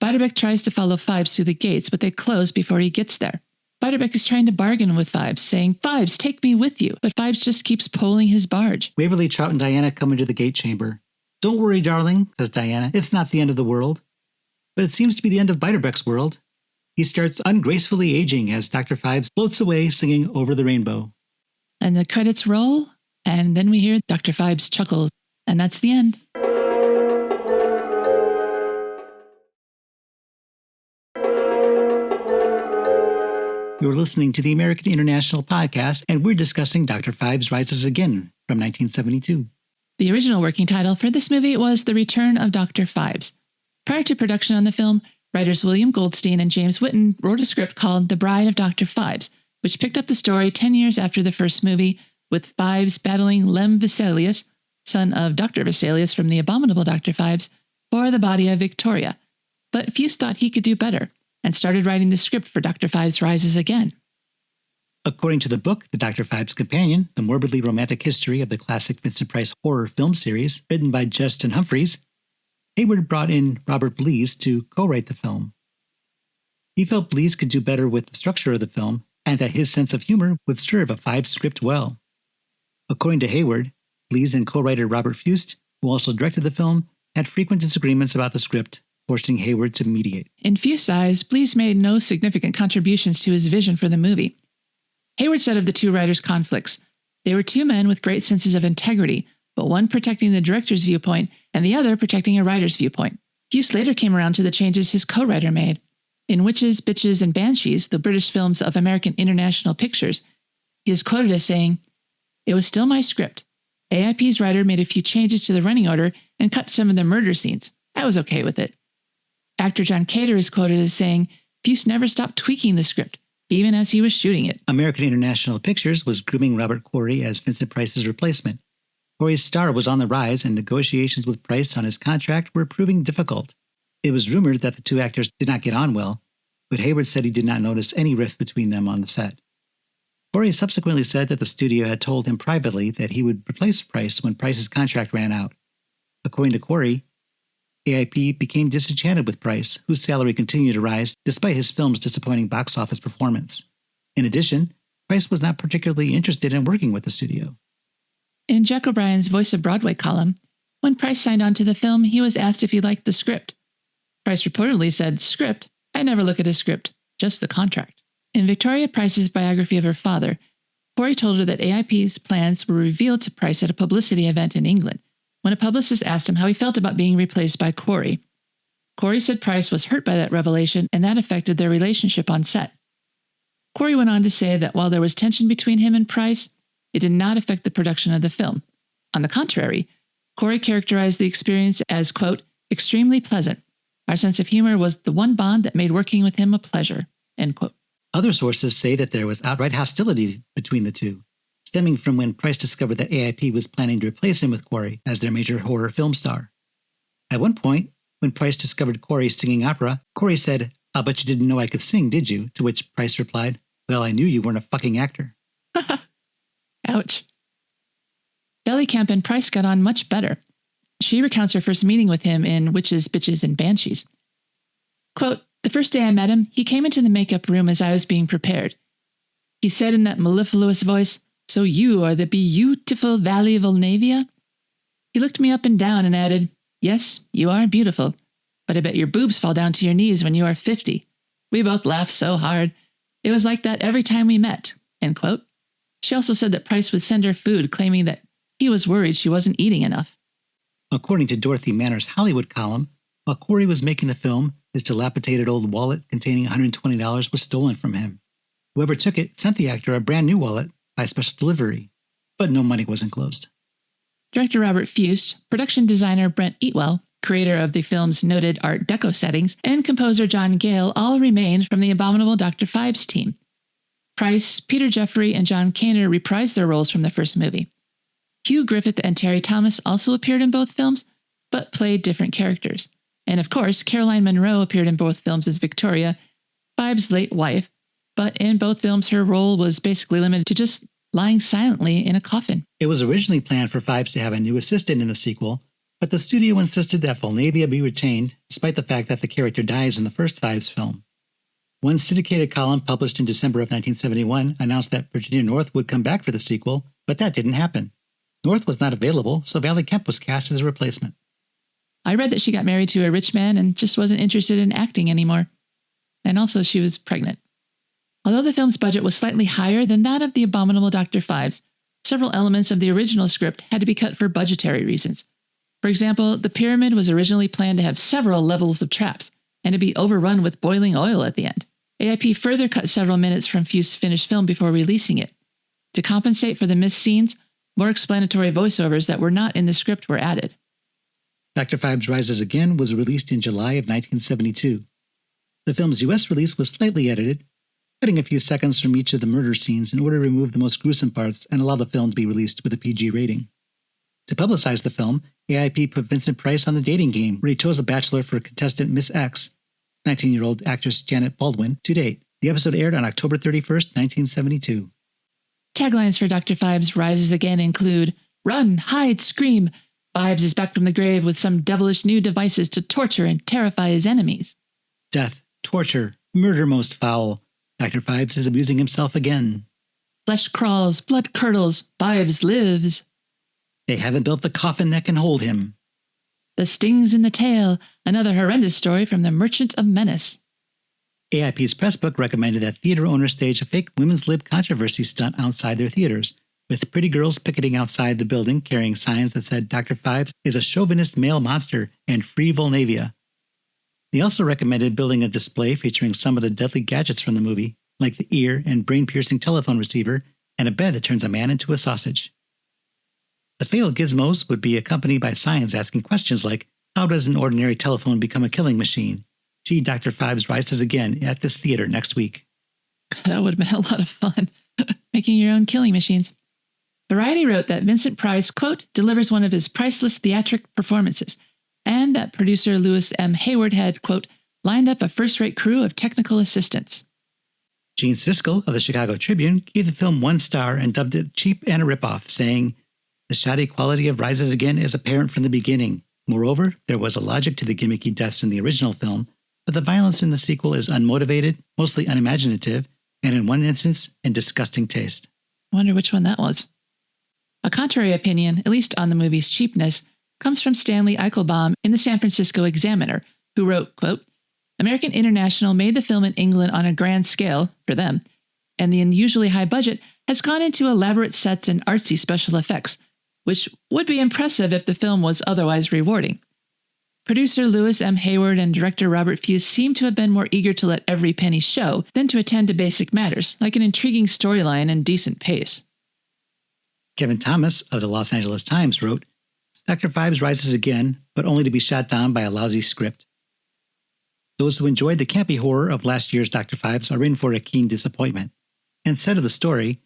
Biederbeck tries to follow Phibes through the gates, but they close before he gets there. Biederbeck is trying to bargain with Phibes, saying, Phibes, take me with you, but Phibes just keeps pulling his barge. Waverley, Trout, and Diana come into the gate chamber. Don't worry, darling, says Diana, it's not the end of the world. But it seems to be the end of Biederbeck's world. He starts ungracefully aging as Dr. Phibes floats away singing Over the Rainbow. And the credits roll, and then we hear Dr. Phibes chuckle, and that's the end. You're listening to the American International Podcast, and we're discussing Dr. Phibes Rises Again from 1972. The original working title for this movie was The Return of Dr. Phibes. Prior to production on the film, writers William Goldstein and James Whitten wrote a script called The Bride of Dr. Phibes, which picked up the story 10 years after the first movie, with Phibes battling Lem Vesalius, son of Dr. Vesalius from the abominable Dr. Phibes, for the body of Victoria. But Fuest thought he could do better, and started writing the script for Dr. Phibes Rises Again. According to the book, The Dr. Phibes Companion, the morbidly romantic history of the classic Vincent Price horror film series, written by Justin Humphreys, Heyward brought in Robert Blees to co-write the film. He felt Blees could do better with the structure of the film, and that his sense of humor would serve a Phibes script well. According to Heyward, Blees and co-writer Robert Fuest, who also directed the film, had frequent disagreements about the script, forcing Heyward to mediate. In Fuest's eyes, Blees made no significant contributions to his vision for the movie. Heyward said of the two writers' conflicts, they were two men with great senses of integrity, but one protecting the director's viewpoint and the other protecting a writer's viewpoint. Fuest later came around to the changes his co-writer made. In Witches, Bitches, and Banshees, the British films of American International Pictures, he is quoted as saying, "It was still my script. AIP's writer made a few changes to the running order and cut some of the murder scenes. I was okay with it." Actor John Cater is quoted as saying, Fuest never stopped tweaking the script, even as he was shooting it. American International Pictures was grooming Robert Quarry as Vincent Price's replacement. Quarry's star was on the rise, and negotiations with Price on his contract were proving difficult. It was rumored that the two actors did not get on well, but Heyward said he did not notice any rift between them on the set. Quarry subsequently said that the studio had told him privately that he would replace Price when Price's contract ran out. According to Quarry, AIP became disenchanted with Price, whose salary continued to rise despite his film's disappointing box office performance. In addition, Price was not particularly interested in working with the studio. In Jack O'Brien's Voice of Broadway column, when Price signed on to the film, he was asked if he liked the script. Price reportedly said, "Script? I never look at a script, just the contract." In Victoria Price's biography of her father, Quarry told her that AIP's plans were revealed to Price at a publicity event in England, when a publicist asked him how he felt about being replaced by Quarry. Quarry said Price was hurt by that revelation, and that affected their relationship on set. Quarry went on to say that while there was tension between him and Price, it did not affect the production of the film. On the contrary, Quarry characterized the experience as, quote, extremely pleasant. Our sense of humor was the one bond that made working with him a pleasure, end quote. Other sources say that there was outright hostility between the two, stemming from when Price discovered that AIP was planning to replace him with Quarry as their major horror film star. At one point, when Price discovered Quarry singing opera, Quarry said, "I'll bet you didn't know I could sing, did you?" To which Price replied, "Well, I knew you weren't a fucking actor." Ouch. Valli, Kemp, and Price got on much better. She recounts her first meeting with him in Witches, Bitches, and Banshees. Quote, the first day I met him, he came into the makeup room as I was being prepared. He said in that mellifluous voice, "So you are the beautiful Valli of Vulnavia?" He looked me up and down and added, "Yes, you are beautiful, but I bet your boobs fall down to your knees when you are 50. We both laughed so hard. It was like that every time we met," end quote. She also said that Price would send her food, claiming that he was worried she wasn't eating enough. According to Dorothy Manner's Hollywood column, while Quarry was making the film, his dilapidated old wallet containing $120 was stolen from him. Whoever took it sent the actor a brand new wallet by special delivery, but no money was enclosed. Director Robert Fuest, production designer Brent Eatwell, creator of the film's noted Art Deco settings, and composer John Gale all remained from the Abominable Dr. Phibes team. Price, Peter Jeffrey, and John Kaner reprised their roles from the first movie. Hugh, Griffith, and Terry Thomas also appeared in both films, but played different characters. And of course, Caroline Munro appeared in both films as Victoria, Phibes' late wife, but in both films her role was basically limited to just lying silently in a coffin. It was originally planned for Phibes to have a new assistant in the sequel, but the studio insisted that Vulnavia be retained, despite the fact that the character dies in the first Phibes film. One syndicated column published in December of 1971 announced that Virginia North would come back for the sequel, but that didn't happen. North was not available, so Valli Kemp was cast as a replacement. I read that she got married to a rich man and just wasn't interested in acting anymore. And also she was pregnant. Although the film's budget was slightly higher than that of The Abominable Dr. Phibes, several elements of the original script had to be cut for budgetary reasons. For example, the pyramid was originally planned to have several levels of traps and to be overrun with boiling oil at the end. AIP further cut several minutes from Fuest's finished film before releasing it. To compensate for the missed scenes, more explanatory voiceovers that were not in the script were added. Dr. Phibes Rises Again was released in July of 1972. The film's U.S. release was slightly edited, cutting a few seconds from each of the murder scenes in order to remove the most gruesome parts and allow the film to be released with a PG rating. To publicize the film, AIP put Vincent Price on the dating game, where he chose a bachelor for contestant Miss X, 19-year-old actress Janet Baldwin, to date. The episode aired on October 31st, 1972. Taglines for Dr. Phibes Rises Again include, "Run, hide, scream. Phibes is back from the grave with some devilish new devices to torture and terrify his enemies." Death, torture, murder most foul. Dr. Phibes is abusing himself again. Flesh crawls, blood curdles, Phibes lives. They haven't built the coffin that can hold him. The stings in the tail, another horrendous story from the Merchant of Menace. AIP's press book recommended that theater owners stage a fake women's lib controversy stunt outside their theaters, with pretty girls picketing outside the building carrying signs that said Dr. Phibes is a chauvinist male monster and free Vulnavia. They also recommended building a display featuring some of the deadly gadgets from the movie, like the ear and brain-piercing telephone receiver and a bed that turns a man into a sausage. The failed gizmos would be accompanied by signs asking questions like, how does an ordinary telephone become a killing machine? See Dr. Phibes Rises Again at this theater next week. That would have been a lot of fun, making your own killing machines. Variety wrote that Vincent Price, quote, delivers one of his priceless theatric performances, and that producer Louis M. Heyward had, quote, lined up a first-rate crew of technical assistants. Gene Siskel of the Chicago Tribune gave the film 1 star and dubbed it cheap and a ripoff, saying, "The shoddy quality of Rises Again is apparent from the beginning. Moreover, there was a logic to the gimmicky deaths in the original film, but the violence in the sequel is unmotivated, mostly unimaginative, and in one instance, in disgusting taste." I wonder which one that was. A contrary opinion, at least on the movie's cheapness, comes from Stanley Eichelbaum in the San Francisco Examiner, who wrote, quote, American International made the film in England on a grand scale, for them, and the unusually high budget has gone into elaborate sets and artsy special effects, which would be impressive if the film was otherwise rewarding. Producer Louis M. Heyward and director Robert Fuest seem to have been more eager to let every penny show than to attend to basic matters, like an intriguing storyline and decent pace. Kevin Thomas of the Los Angeles Times wrote, Dr. Phibes rises again, but only to be shot down by a lousy script. Those who enjoyed the campy horror of last year's Dr. Phibes are in for a keen disappointment. And said of the story,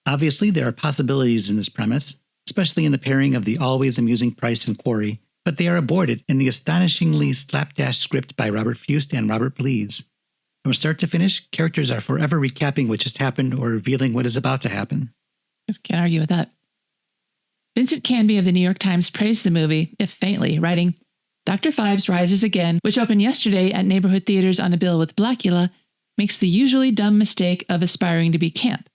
obviously there are possibilities in this premise, especially in the pairing of the always amusing Price and Quarry, but they are aborted in the astonishingly slapdash script by Robert Fuest and Robert Blees. From start to finish, characters are forever recapping what just happened or revealing what is about to happen. Can't argue with that. Vincent Canby of the New York Times praised the movie, if faintly, writing, Dr. Phibes Rises Again, which opened yesterday at neighborhood theaters on a bill with Blackula, makes the usually dumb mistake of aspiring to be camp.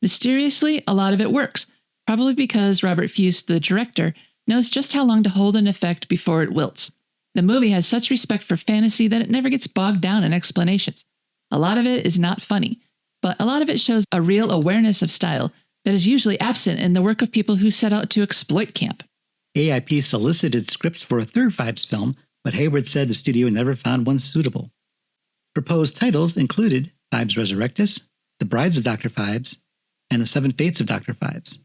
Mysteriously, a lot of it works, probably because Robert Fuest, the director, knows just how long to hold an effect before it wilts. The movie has such respect for fantasy that it never gets bogged down in explanations. A lot of it is not funny, but a lot of it shows a real awareness of style that is usually absent in the work of people who set out to exploit camp. AIP solicited scripts for a third Phibes film, but Heyward said the studio never found one suitable. Proposed titles included Phibes Resurrectus, The Brides of Dr. Phibes, and The Seven Fates of Dr. Phibes.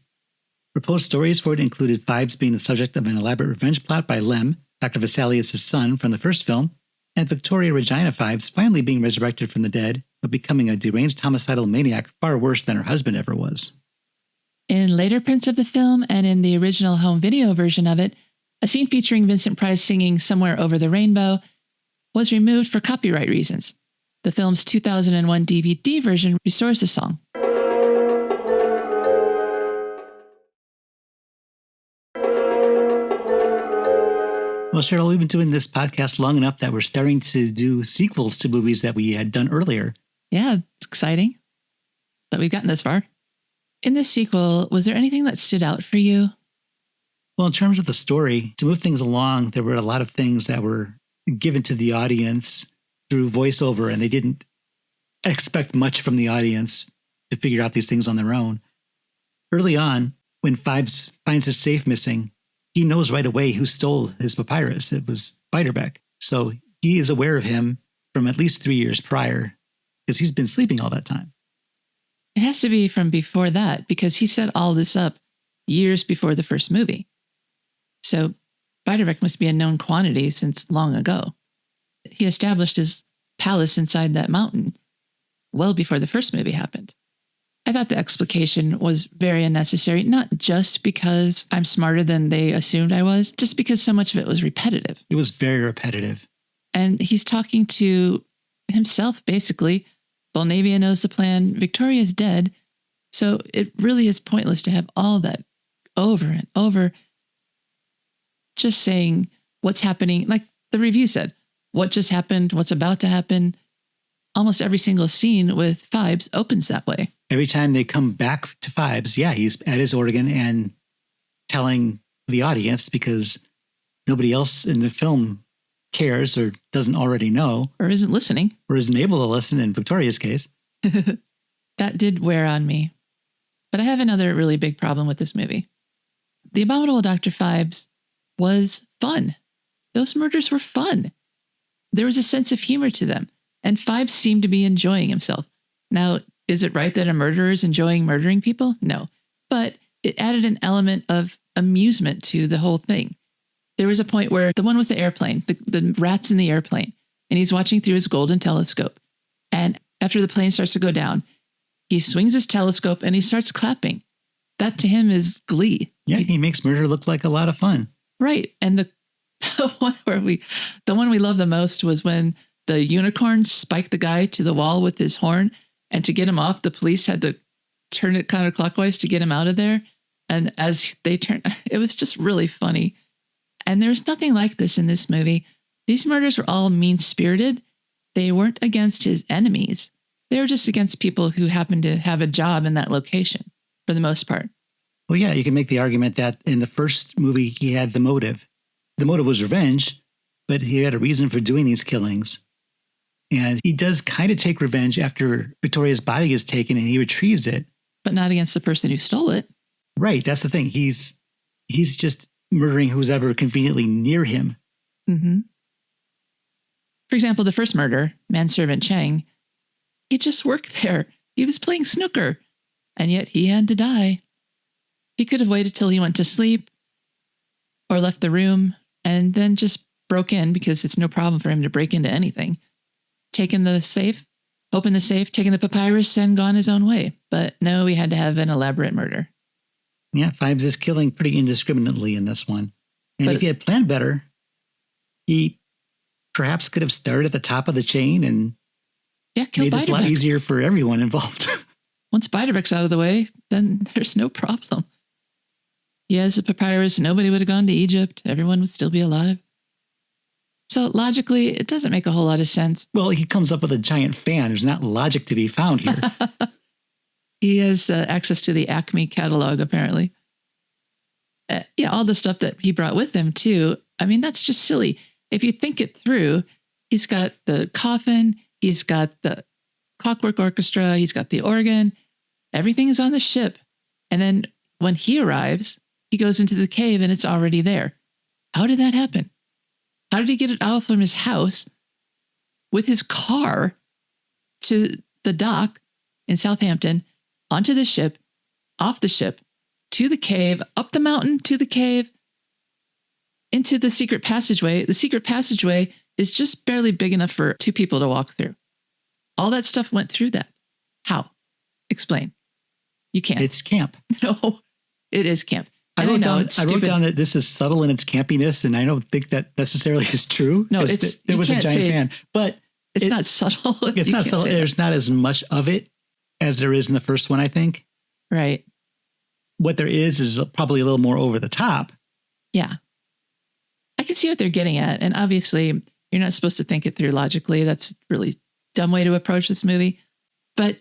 Proposed stories for it included Phibes being the subject of an elaborate revenge plot by Lem, Dr. Vesalius' son from the first film, and Victoria Regina Phibes finally being resurrected from the dead, but becoming a deranged homicidal maniac far worse than her husband ever was. In later prints of the film and in the original home video version of it, a scene featuring Vincent Price singing Somewhere Over the Rainbow was removed for copyright reasons. The film's 2001 DVD version restores the song. Well, Cheryl, we've been doing this podcast long enough that we're starting to do sequels to movies that we had done earlier. Yeah, it's exciting that we've gotten this far. In this sequel, was there anything that stood out for you? Well, in terms of the story, to move things along, there were a lot of things that were given to the audience through voiceover, and they didn't expect much from the audience to figure out these things on their own. Early on, when Phibes finds his safe missing, he knows right away who stole his papyrus. It was Biederbeck. So he is aware of him from at least 3 years prior, because he's been sleeping all that time. It has to be from before that, because he set all this up years before the first movie. So Biederbeck must be a known quantity since long ago. He established his palace inside that mountain well before the first movie happened. I thought the explication was very unnecessary, not just because I'm smarter than they assumed I was, just because so much of it was repetitive. It was very repetitive. And he's talking to himself, basically. Vulnavia knows the plan. Victoria's dead. So it really is pointless to have all that over and over. Just saying what's happening, like the review said, what just happened, what's about to happen. Almost every single scene with Phibes opens that way. Every time they come back to Phibes, yeah, he's at his organ and telling the audience, because nobody else in the film cares or doesn't already know. Or isn't listening. Or isn't able to listen in Victoria's case. That did wear on me. But I have another really big problem with this movie. The Abominable Dr. Phibes was fun. Those murders were fun. There was a sense of humor to them. And Phibes seemed to be enjoying himself. Now, is it right that a murderer is enjoying murdering people? No. But it added an element of amusement to the whole thing. There was a point where the one with the airplane, the rat's in the airplane, and he's watching through his golden telescope. And after the plane starts to go down, he swings his telescope and he starts clapping. That to him is glee. Yeah, he makes murder look like a lot of fun. Right. And the one we love the most was when the unicorn spiked the guy to the wall with his horn, and to get him off, the police had to turn it counterclockwise to get him out of there. And as they turned, it was just really funny. And there's nothing like this in this movie. These murders were all mean-spirited. They weren't against his enemies. They were just against people who happened to have a job in that location, for the most part. Well, yeah, you can make the argument that in the first movie, he had the motive. The motive was revenge, but he had a reason for doing these killings. And he does kind of take revenge after Victoria's body is taken and he retrieves it. But not against the person who stole it. Right, that's the thing. He's just murdering who's ever conveniently near him. Mm-hmm. For example, the first murder, manservant Chang, he just worked there. He was playing snooker, and yet he had to die. He could have waited till he went to sleep or left the room and then just broke in, because it's no problem for him to break into anything. Taken the safe, opened the safe, taken the papyrus, and gone his own way. But no, we had to have an elaborate murder. Yeah, Phibes is killing pretty indiscriminately in this one. And if he had planned better, he perhaps could have started at the top of the chain and made this a lot easier for everyone involved. Once Biederbeck's out of the way, then there's no problem. He has a papyrus. Nobody would have gone to Egypt. Everyone would still be alive. So logically, it doesn't make a whole lot of sense. Well, he comes up with a giant fan. There's not logic to be found here. He has access to the Acme catalog, apparently. Yeah, all the stuff that he brought with him, too. I mean, that's just silly. If you think it through, he's got the coffin, he's got the clockwork orchestra, he's got the organ. Everything is on the ship. And then when he arrives, he goes into the cave and it's already there. How did that happen? How did he get it out from his house with his car to the dock in Southampton, onto the ship, off the ship, to the cave, up the mountain to the cave, into the secret passageway? The secret passageway is just barely big enough for two people to walk through. All that stuff went through that. How? Explain. You can't. It's camp. No, it is camp. I wrote down that this is subtle in its campiness, and I don't think that necessarily is true. No, there was a giant fan, but it's not subtle. It's not subtle. There's not as much of it as there is in the first one, I think. Right. What there is probably a little more over the top. Yeah. I can see what they're getting at. And obviously, you're not supposed to think it through logically. That's a really dumb way to approach this movie. But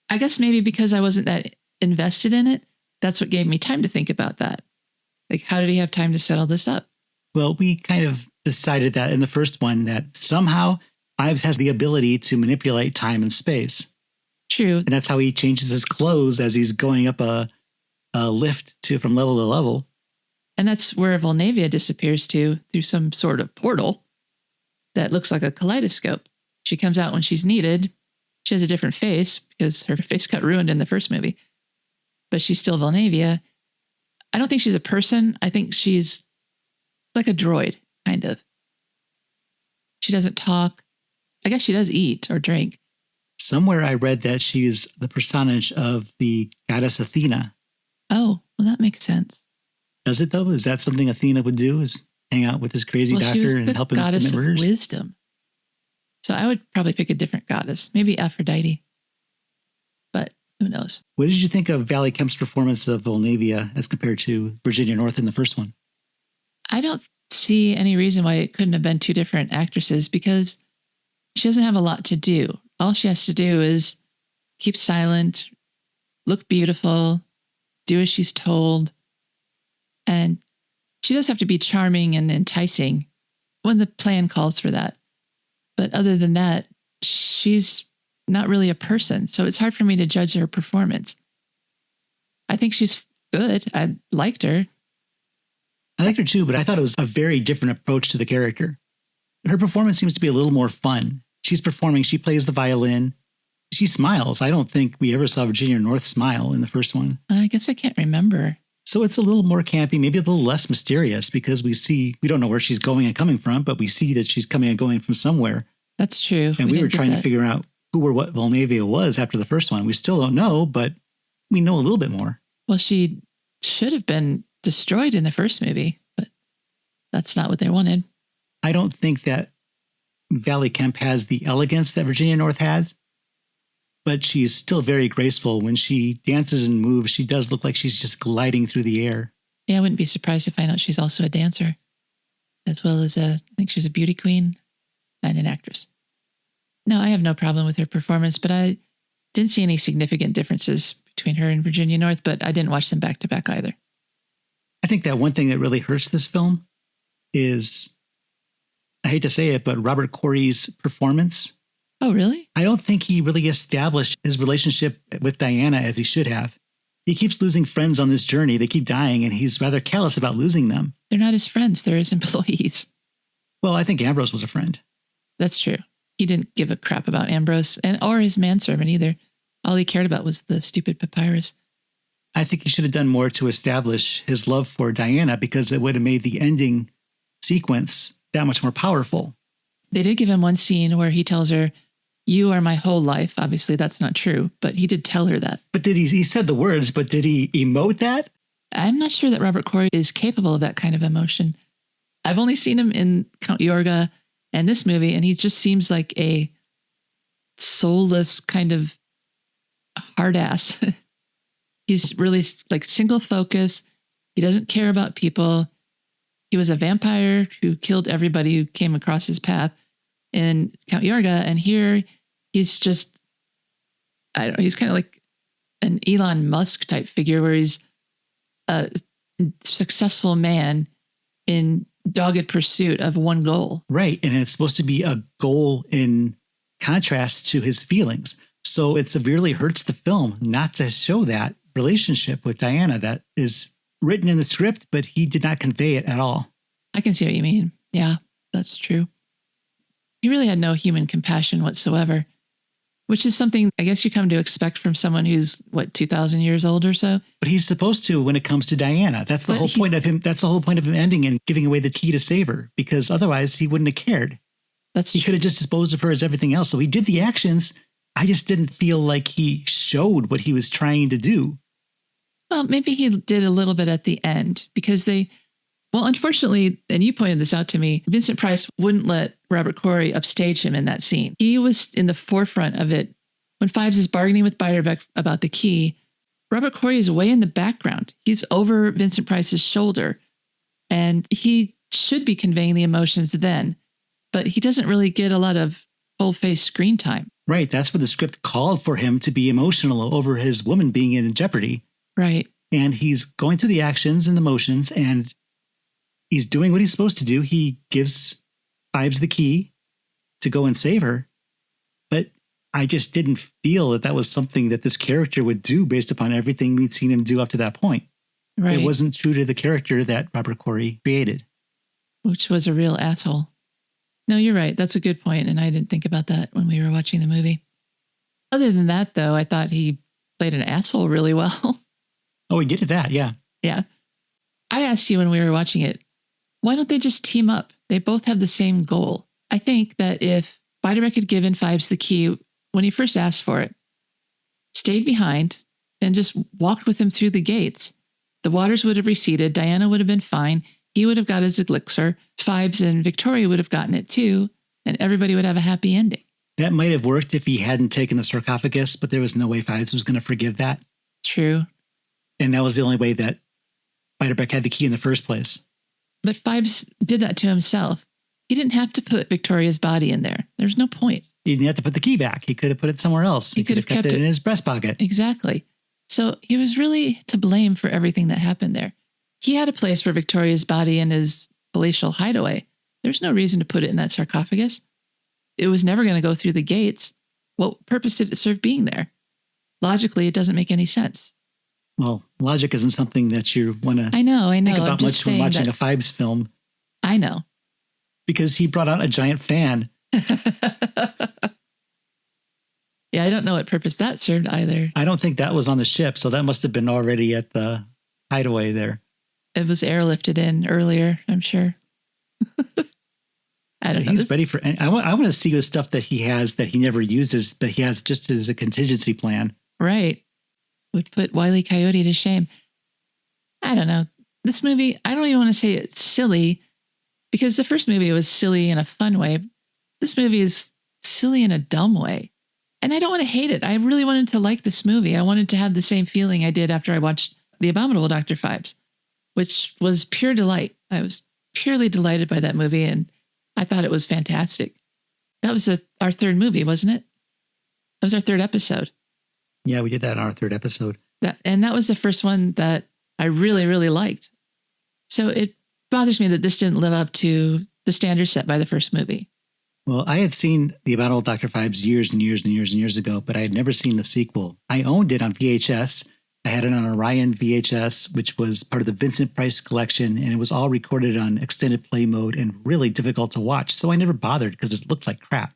I guess maybe because I wasn't that invested in it, that's what gave me time to think about that. Like, how did he have time to set all this up? Well, we kind of decided that in the first one that somehow Phibes has the ability to manipulate time and space. True. And that's how he changes his clothes as he's going up a lift from level to level. And that's where Vulnavia disappears to through some sort of portal that looks like a kaleidoscope. She comes out when she's needed. She has a different face because her face got ruined in the first movie. But she's still Vulnavia. I don't think she's a person. I think she's like a droid, kind of. She doesn't talk. I guess she does eat or drink. Somewhere I read that she is the personage of the goddess Athena. Oh, well, that makes sense. Does it, though? Is that something Athena would do, is hang out with this crazy doctor and help him commit murders? She was the goddess of wisdom. So I would probably pick a different goddess, maybe Aphrodite. But who knows? What did you think of Valli Kemp's performance of Vulnavia as compared to Virginia North in the first one? I don't see any reason why it couldn't have been two different actresses, because she doesn't have a lot to do. All she has to do is keep silent, look beautiful, do as she's told. And she does have to be charming and enticing when the plan calls for that. But other than that, she's not really a person. So it's hard for me to judge her performance. I think she's good. I liked her. I liked her too, but I thought it was a very different approach to the character. Her performance seems to be a little more fun. She's performing. She plays the violin. She smiles. I don't think we ever saw Virginia North smile in the first one. I guess I can't remember. So it's a little more campy, maybe a little less mysterious, because we don't know where she's going and coming from, but we see that she's coming and going from somewhere. That's true. And we were trying to figure out who or what Vulnavia was after the first one. We still don't know, but we know a little bit more. Well, she should have been destroyed in the first movie, but that's not what they wanted. I don't think that Valli Kemp has the elegance that Virginia North has, but she's still very graceful. When she dances and moves, she does look like she's just gliding through the air. Yeah, I wouldn't be surprised to find out she's also a dancer, as well as I think she's a beauty queen and an actress. No, I have no problem with her performance, but I didn't see any significant differences between her and Virginia North, but I didn't watch them back to back either. I think that one thing that really hurts this film is, I hate to say it, but Robert Quarry's performance. Oh, really? I don't think he really established his relationship with Diana as he should have. He keeps losing friends on this journey. They keep dying, and he's rather callous about losing them. They're not his friends. They're his employees. Well, I think Ambrose was a friend. That's true. He didn't give a crap about Ambrose or his manservant either. All he cared about was the stupid papyrus. I think he should have done more to establish his love for Diana because it would have made the ending sequence that much more powerful. They did give him one scene where he tells her, "You are my whole life." Obviously, that's not true, but he did tell her that. But he said the words, but did he emote that? I'm not sure that Robert Quarry is capable of that kind of emotion. I've only seen him in Count Yorga and this movie, and he just seems like a soulless kind of hard ass. He's really like single focus. He doesn't care about people. He was a vampire who killed everybody who came across his path in Count Yorga. And here he's just, I don't know, he's kind of like an Elon Musk type figure where he's a successful man in dogged pursuit of one goal. Right. And it's supposed to be a goal in contrast to his feelings. So it severely hurts the film not to show that relationship with Diana that is written in the script, but he did not convey it at all. I can see what you mean. Yeah, that's true. He really had no human compassion whatsoever, which is something I guess you come to expect from someone who's, 2,000 years old or so? But he's supposed to when it comes to Diana. That's the whole point of him. That's the whole point of him ending and giving away the key to save her, because otherwise he wouldn't have cared. He could have just disposed of her as everything else. So he did the actions. I just didn't feel like he showed what he was trying to do. Well, maybe he did a little bit at the end because unfortunately, and you pointed this out to me, Vincent Price wouldn't let Robert Quarry upstage him in that scene. He was in the forefront of it. When Phibes is bargaining with Biederbeck about the key, Robert Quarry is way in the background. He's over Vincent Price's shoulder, and he should be conveying the emotions then, but he doesn't really get a lot of full-face screen time. Right. That's where the script called for him to be emotional over his woman being in jeopardy. Right. And he's going through the actions and the motions, and he's doing what he's supposed to do. He gives Phibes the key to go and save her. But I just didn't feel that was something that this character would do based upon everything we'd seen him do up to that point. Right. It wasn't true to the character that Robert Quarry created. Which was a real asshole. No, you're right. That's a good point, and I didn't think about that when we were watching the movie. Other than that, though, I thought he played an asshole really well. Oh, he did that, yeah. Yeah. I asked you when we were watching it, why don't they just team up? They both have the same goal. I think that if Biederbeck had given Phibes the key when he first asked for it, stayed behind, and just walked with him through the gates, the waters would have receded, Diana would have been fine, he would have got his elixir, Phibes and Victoria would have gotten it too, and everybody would have a happy ending. That might have worked if he hadn't taken the sarcophagus, but there was no way Phibes was going to forgive that. True. And that was the only way that Biederbeck had the key in the first place. But Phibes did that to himself. He didn't have to put Victoria's body in there. There's no point. He didn't have to put the key back. He could have put it somewhere else. He could have kept it in his breast pocket. Exactly. So he was really to blame for everything that happened there. He had a place for Victoria's body in his palatial hideaway. There's no reason to put it in that sarcophagus. It was never going to go through the gates. What purpose did it serve being there? Logically, it doesn't make any sense. Well, logic isn't something that you want to I know. think about much when watching a Phibes film. I know. Because he brought out a giant fan. Yeah, I don't know what purpose that served either. I don't think that was on the ship, so that must have been already at the hideaway there. It was airlifted in earlier, I'm sure. I don't know. He's ready for... I want to see the stuff that he has that he never used, that he has just as a contingency plan. Right. Would put Wile E. Coyote to shame. I don't know. This movie, I don't even want to say it's silly, because the first movie was silly in a fun way. This movie is silly in a dumb way. And I don't want to hate it. I really wanted to like this movie. I wanted to have the same feeling I did after I watched The Abominable Dr. Phibes, which was pure delight. I was purely delighted by that movie, and I thought it was fantastic. That was our third movie, wasn't it? That was our third episode. Yeah, we did that in our third episode. And that was the first one that I really, really liked. So it bothers me that this didn't live up to the standard set by the first movie. Well, I had seen The Abominable Dr. Phibes years and years and years and years ago, but I had never seen the sequel. I owned it on VHS, I had it on Orion VHS, which was part of the Vincent Price collection, and it was all recorded on extended play mode and really difficult to watch, so I never bothered because it looked like crap.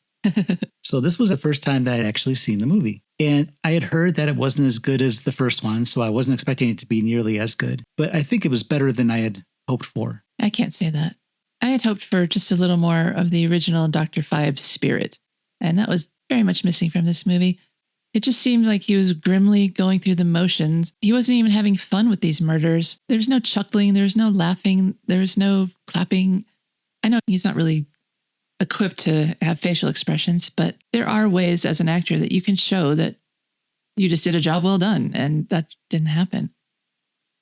So this was the first time that I'd actually seen the movie. And I had heard that it wasn't as good as the first one, so I wasn't expecting it to be nearly as good. But I think it was better than I had hoped for. I can't say that. I had hoped for just a little more of the original Dr. Phibes spirit, and that was very much missing from this movie. It just seemed like he was grimly going through the motions. He wasn't even having fun with these murders. There was no chuckling. There was no laughing. There was no clapping. I know he's not really equipped to have facial expressions, but there are ways as an actor that you can show that you just did a job well done, and that didn't happen.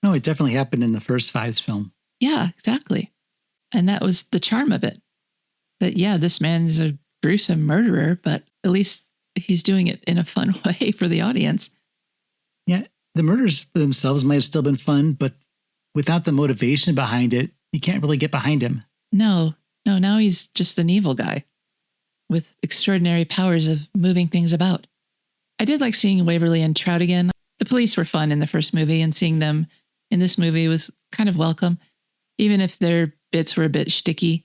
No, it definitely happened in the first Phibes film. Yeah, exactly. And that was the charm of it. That, yeah, this man's a gruesome murderer, but at least he's doing it in a fun way for the audience. Yeah, the murders themselves might have still been fun, but without the motivation behind it, you can't really get behind him. No, now he's just an evil guy with extraordinary powers of moving things about. I did like seeing Waverley and Trout again. The police were fun in the first movie, and seeing them in this movie was kind of welcome, even if their bits were a bit shticky.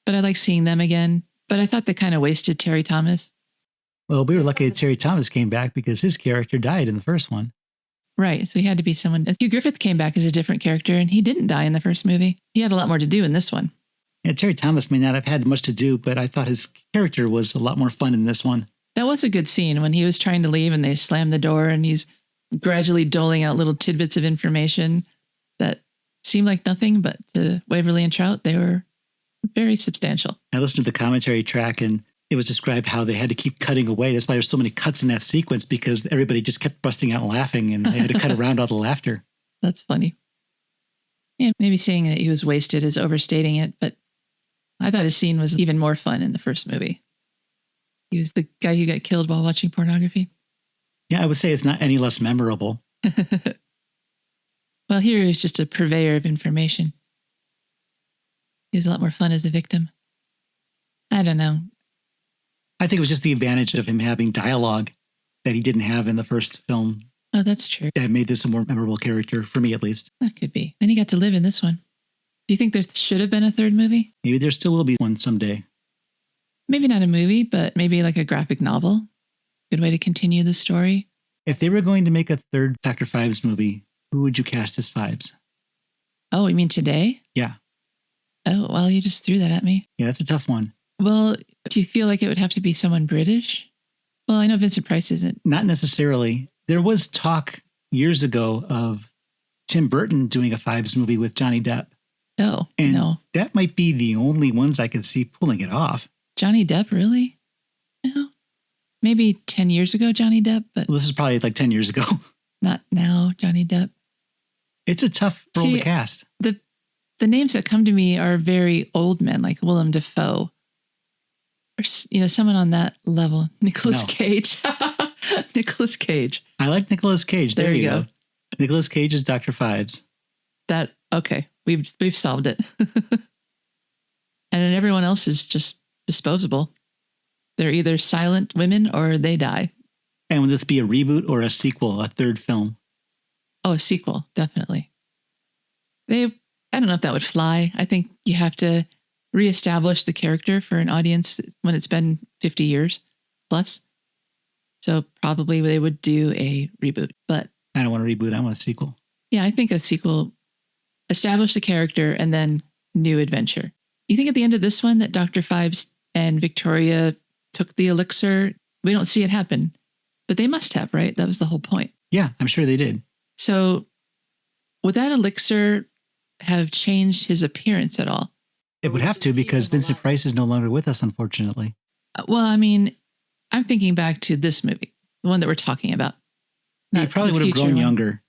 But I like seeing them again. But I thought they kind of wasted Terry Thomas. Well, we were lucky that Terry Thomas came back because his character died in the first one. Right, so he had to be someone. Hugh Griffith came back as a different character, and he didn't die in the first movie. He had a lot more to do in this one. Yeah, Terry Thomas may not have had much to do, but I thought his character was a lot more fun in this one. That was a good scene when he was trying to leave and they slammed the door and he's gradually doling out little tidbits of information that seemed like nothing, but to Waverley and Trout, they were very substantial. I listened to the commentary track and it was described how they had to keep cutting away. That's why there's so many cuts in that sequence, because everybody just kept busting out laughing and they had to cut around all the laughter. That's funny. Yeah, maybe saying that he was wasted is overstating it, but I thought his scene was even more fun in the first movie. He was the guy who got killed while watching pornography. Yeah, I would say it's not any less memorable. Well, here he was just a purveyor of information. He was a lot more fun as a victim. I don't know. I think it was just the advantage of him having dialogue that he didn't have in the first film. Oh, that's true. That made this a more memorable character, for me at least. That could be. And he got to live in this one. Do you think there should have been a third movie? Maybe there still will be one someday. Maybe not a movie, but maybe like a graphic novel. Good way to continue the story. If they were going to make a third Dr. Phibes movie, who would you cast as Phibes? Oh, you mean today? Yeah. Oh, well, you just threw that at me. Yeah, that's a tough one. Well, do you feel like it would have to be someone British? Well, I know Vincent Price isn't. Not necessarily. There was talk years ago of Tim Burton doing a Phibes movie with Johnny Depp. Oh, and no. That might be the only ones I could see pulling it off. Johnny Depp, really? No. Maybe 10 years ago, Johnny Depp, but... Well, this is probably like 10 years ago. Not now, Johnny Depp. It's a tough role to cast. The names that come to me are very old men, like Willem Dafoe. Or, someone on that level. Nicolas Cage. Nicolas Cage. I like Nicolas Cage. There you go. Nicolas Cage is Dr. Phibes. Okay. We've solved it. And then everyone else is just disposable. They're either silent women or they die. And would this be a reboot or a sequel, a third film? Oh, a sequel, definitely. I don't know if that would fly. I think you have to reestablish the character for an audience when it's been 50 years plus. So probably they would do a reboot, but... I don't want a reboot. I want a sequel. Yeah, I think a sequel, establish the character and then new adventure. You think at the end of this one that Dr. Phibes and Victoria took the elixir? We don't see it happen, but they must have, right? That was the whole point. Yeah, I'm sure they did. So would that elixir have changed his appearance at all? It would have to, because Vincent Price is no longer with us, unfortunately. Well, I mean, I'm thinking back to this movie, the one that we're talking about. He probably would have grown younger,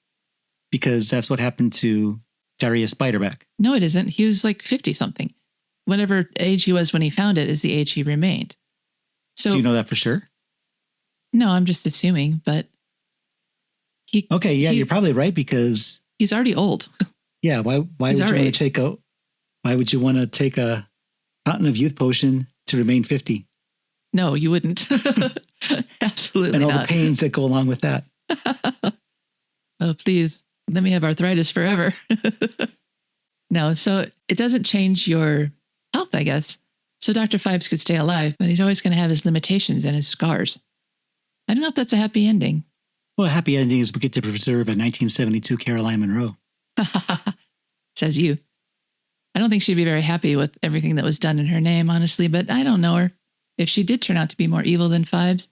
because that's what happened to Darius Biederbeck. No, it isn't. He was like 50-something. Whatever age he was when he found it is the age he remained. So, do you know that for sure? No, I'm just assuming, but... you're probably right, because... He's already old. Yeah, why would you want to take a fountain of youth potion to remain 50? No, you wouldn't. Absolutely and all not. the pains that go along with that. Oh, please, let me have arthritis forever. No, so it doesn't change your health, I guess. So Dr. Phibes could stay alive, but he's always going to have his limitations and his scars. I don't know if that's a happy ending. Well, a happy ending is we get to preserve a 1972 Caroline Monroe. Says you. I don't think she'd be very happy with everything that was done in her name, honestly, but I don't know her. If she did turn out to be more evil than Phibes,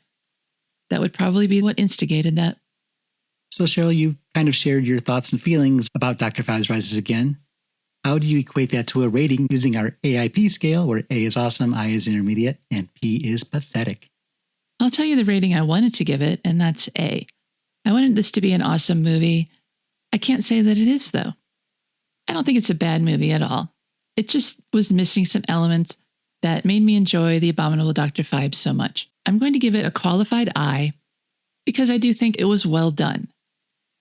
that would probably be what instigated that. So, Cheryl, you kind of shared your thoughts and feelings about Dr. Phibes Rises Again. How do you equate that to a rating using our AIP scale, where A is awesome, I is intermediate, and P is pathetic? I'll tell you the rating I wanted to give it, and that's A. I wanted this to be an awesome movie. I can't say that it is, though. I don't think it's a bad movie at all. It just was missing some elements that made me enjoy The Abominable Dr. Phibes so much. I'm going to give it a qualified I because I do think it was well done.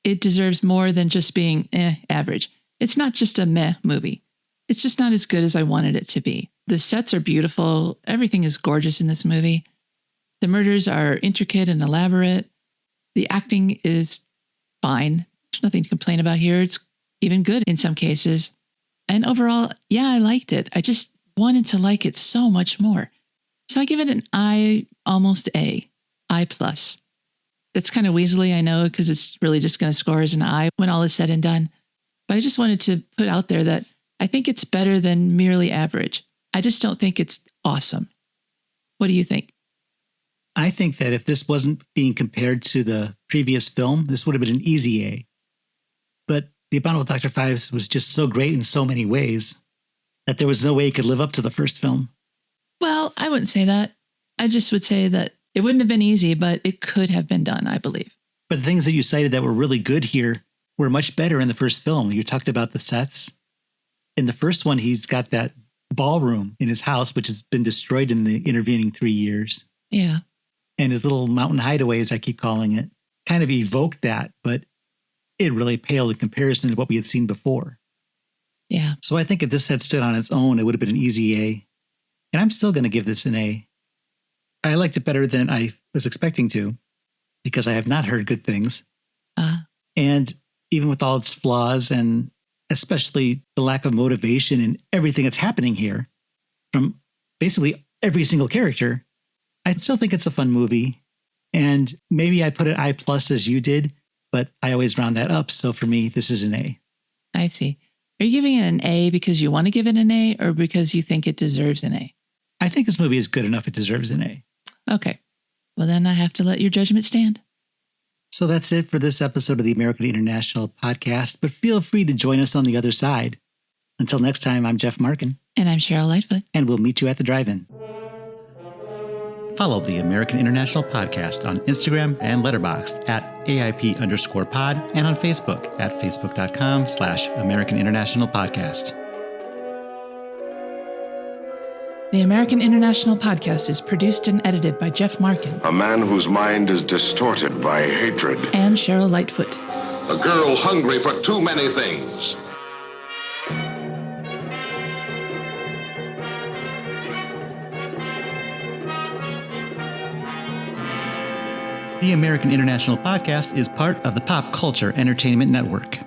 It deserves more than just being average. It's not just a meh movie. It's just not as good as I wanted it to be. The sets are beautiful. Everything is gorgeous in this movie. The murders are intricate and elaborate. The acting is fine. There's nothing to complain about here. It's even good in some cases. And overall, yeah, I liked it. I just wanted to like it so much more. So I give it an I, almost A, I plus. That's kind of weaselly, I know, because it's really just going to score as an I when all is said and done. But I just wanted to put out there that I think it's better than merely average. I just don't think it's awesome. What do you think? I think that if this wasn't being compared to the previous film, this would have been an easy A. But The Abominable Dr. Phibes was just so great in so many ways that there was no way it could live up to the first film. Well, I wouldn't say that. I just would say that it wouldn't have been easy, but it could have been done, I believe. But the things that you cited that were really good here were much better in the first film. You talked about the sets. In the first one, he's got that ballroom in his house, which has been destroyed in the intervening 3 years. Yeah. And his little mountain hideaway, as I keep calling it, kind of evoked that, but it really paled in comparison to what we had seen before. Yeah. So I think if this had stood on its own, it would have been an easy A. And I'm still going to give this an A. I liked it better than I was expecting to, because I have not heard good things. And even with all its flaws, and especially the lack of motivation and everything that's happening here, from basically every single character, I still think it's a fun movie. And maybe I put it I plus as you did, but I always round that up. So for me, this is an A. I see. Are you giving it an A because you want to give it an A, or because you think it deserves an A? I think this movie is good enough it deserves an A. Okay. Well, then I have to let your judgment stand. So that's it for this episode of the American International Podcast, but feel free to join us on the other side. Until next time, I'm Jeff Markin. And I'm Cheryl Lightfoot. And we'll meet you at the drive-in. Follow the American International Podcast on Instagram and Letterboxd at AIP_pod and on Facebook at facebook.com/American International Podcast. The American International Podcast is produced and edited by Jeff Markin. A man whose mind is distorted by hatred. And Cheryl Lightfoot. A girl hungry for too many things. The American International Podcast is part of the Pop Culture Entertainment Network.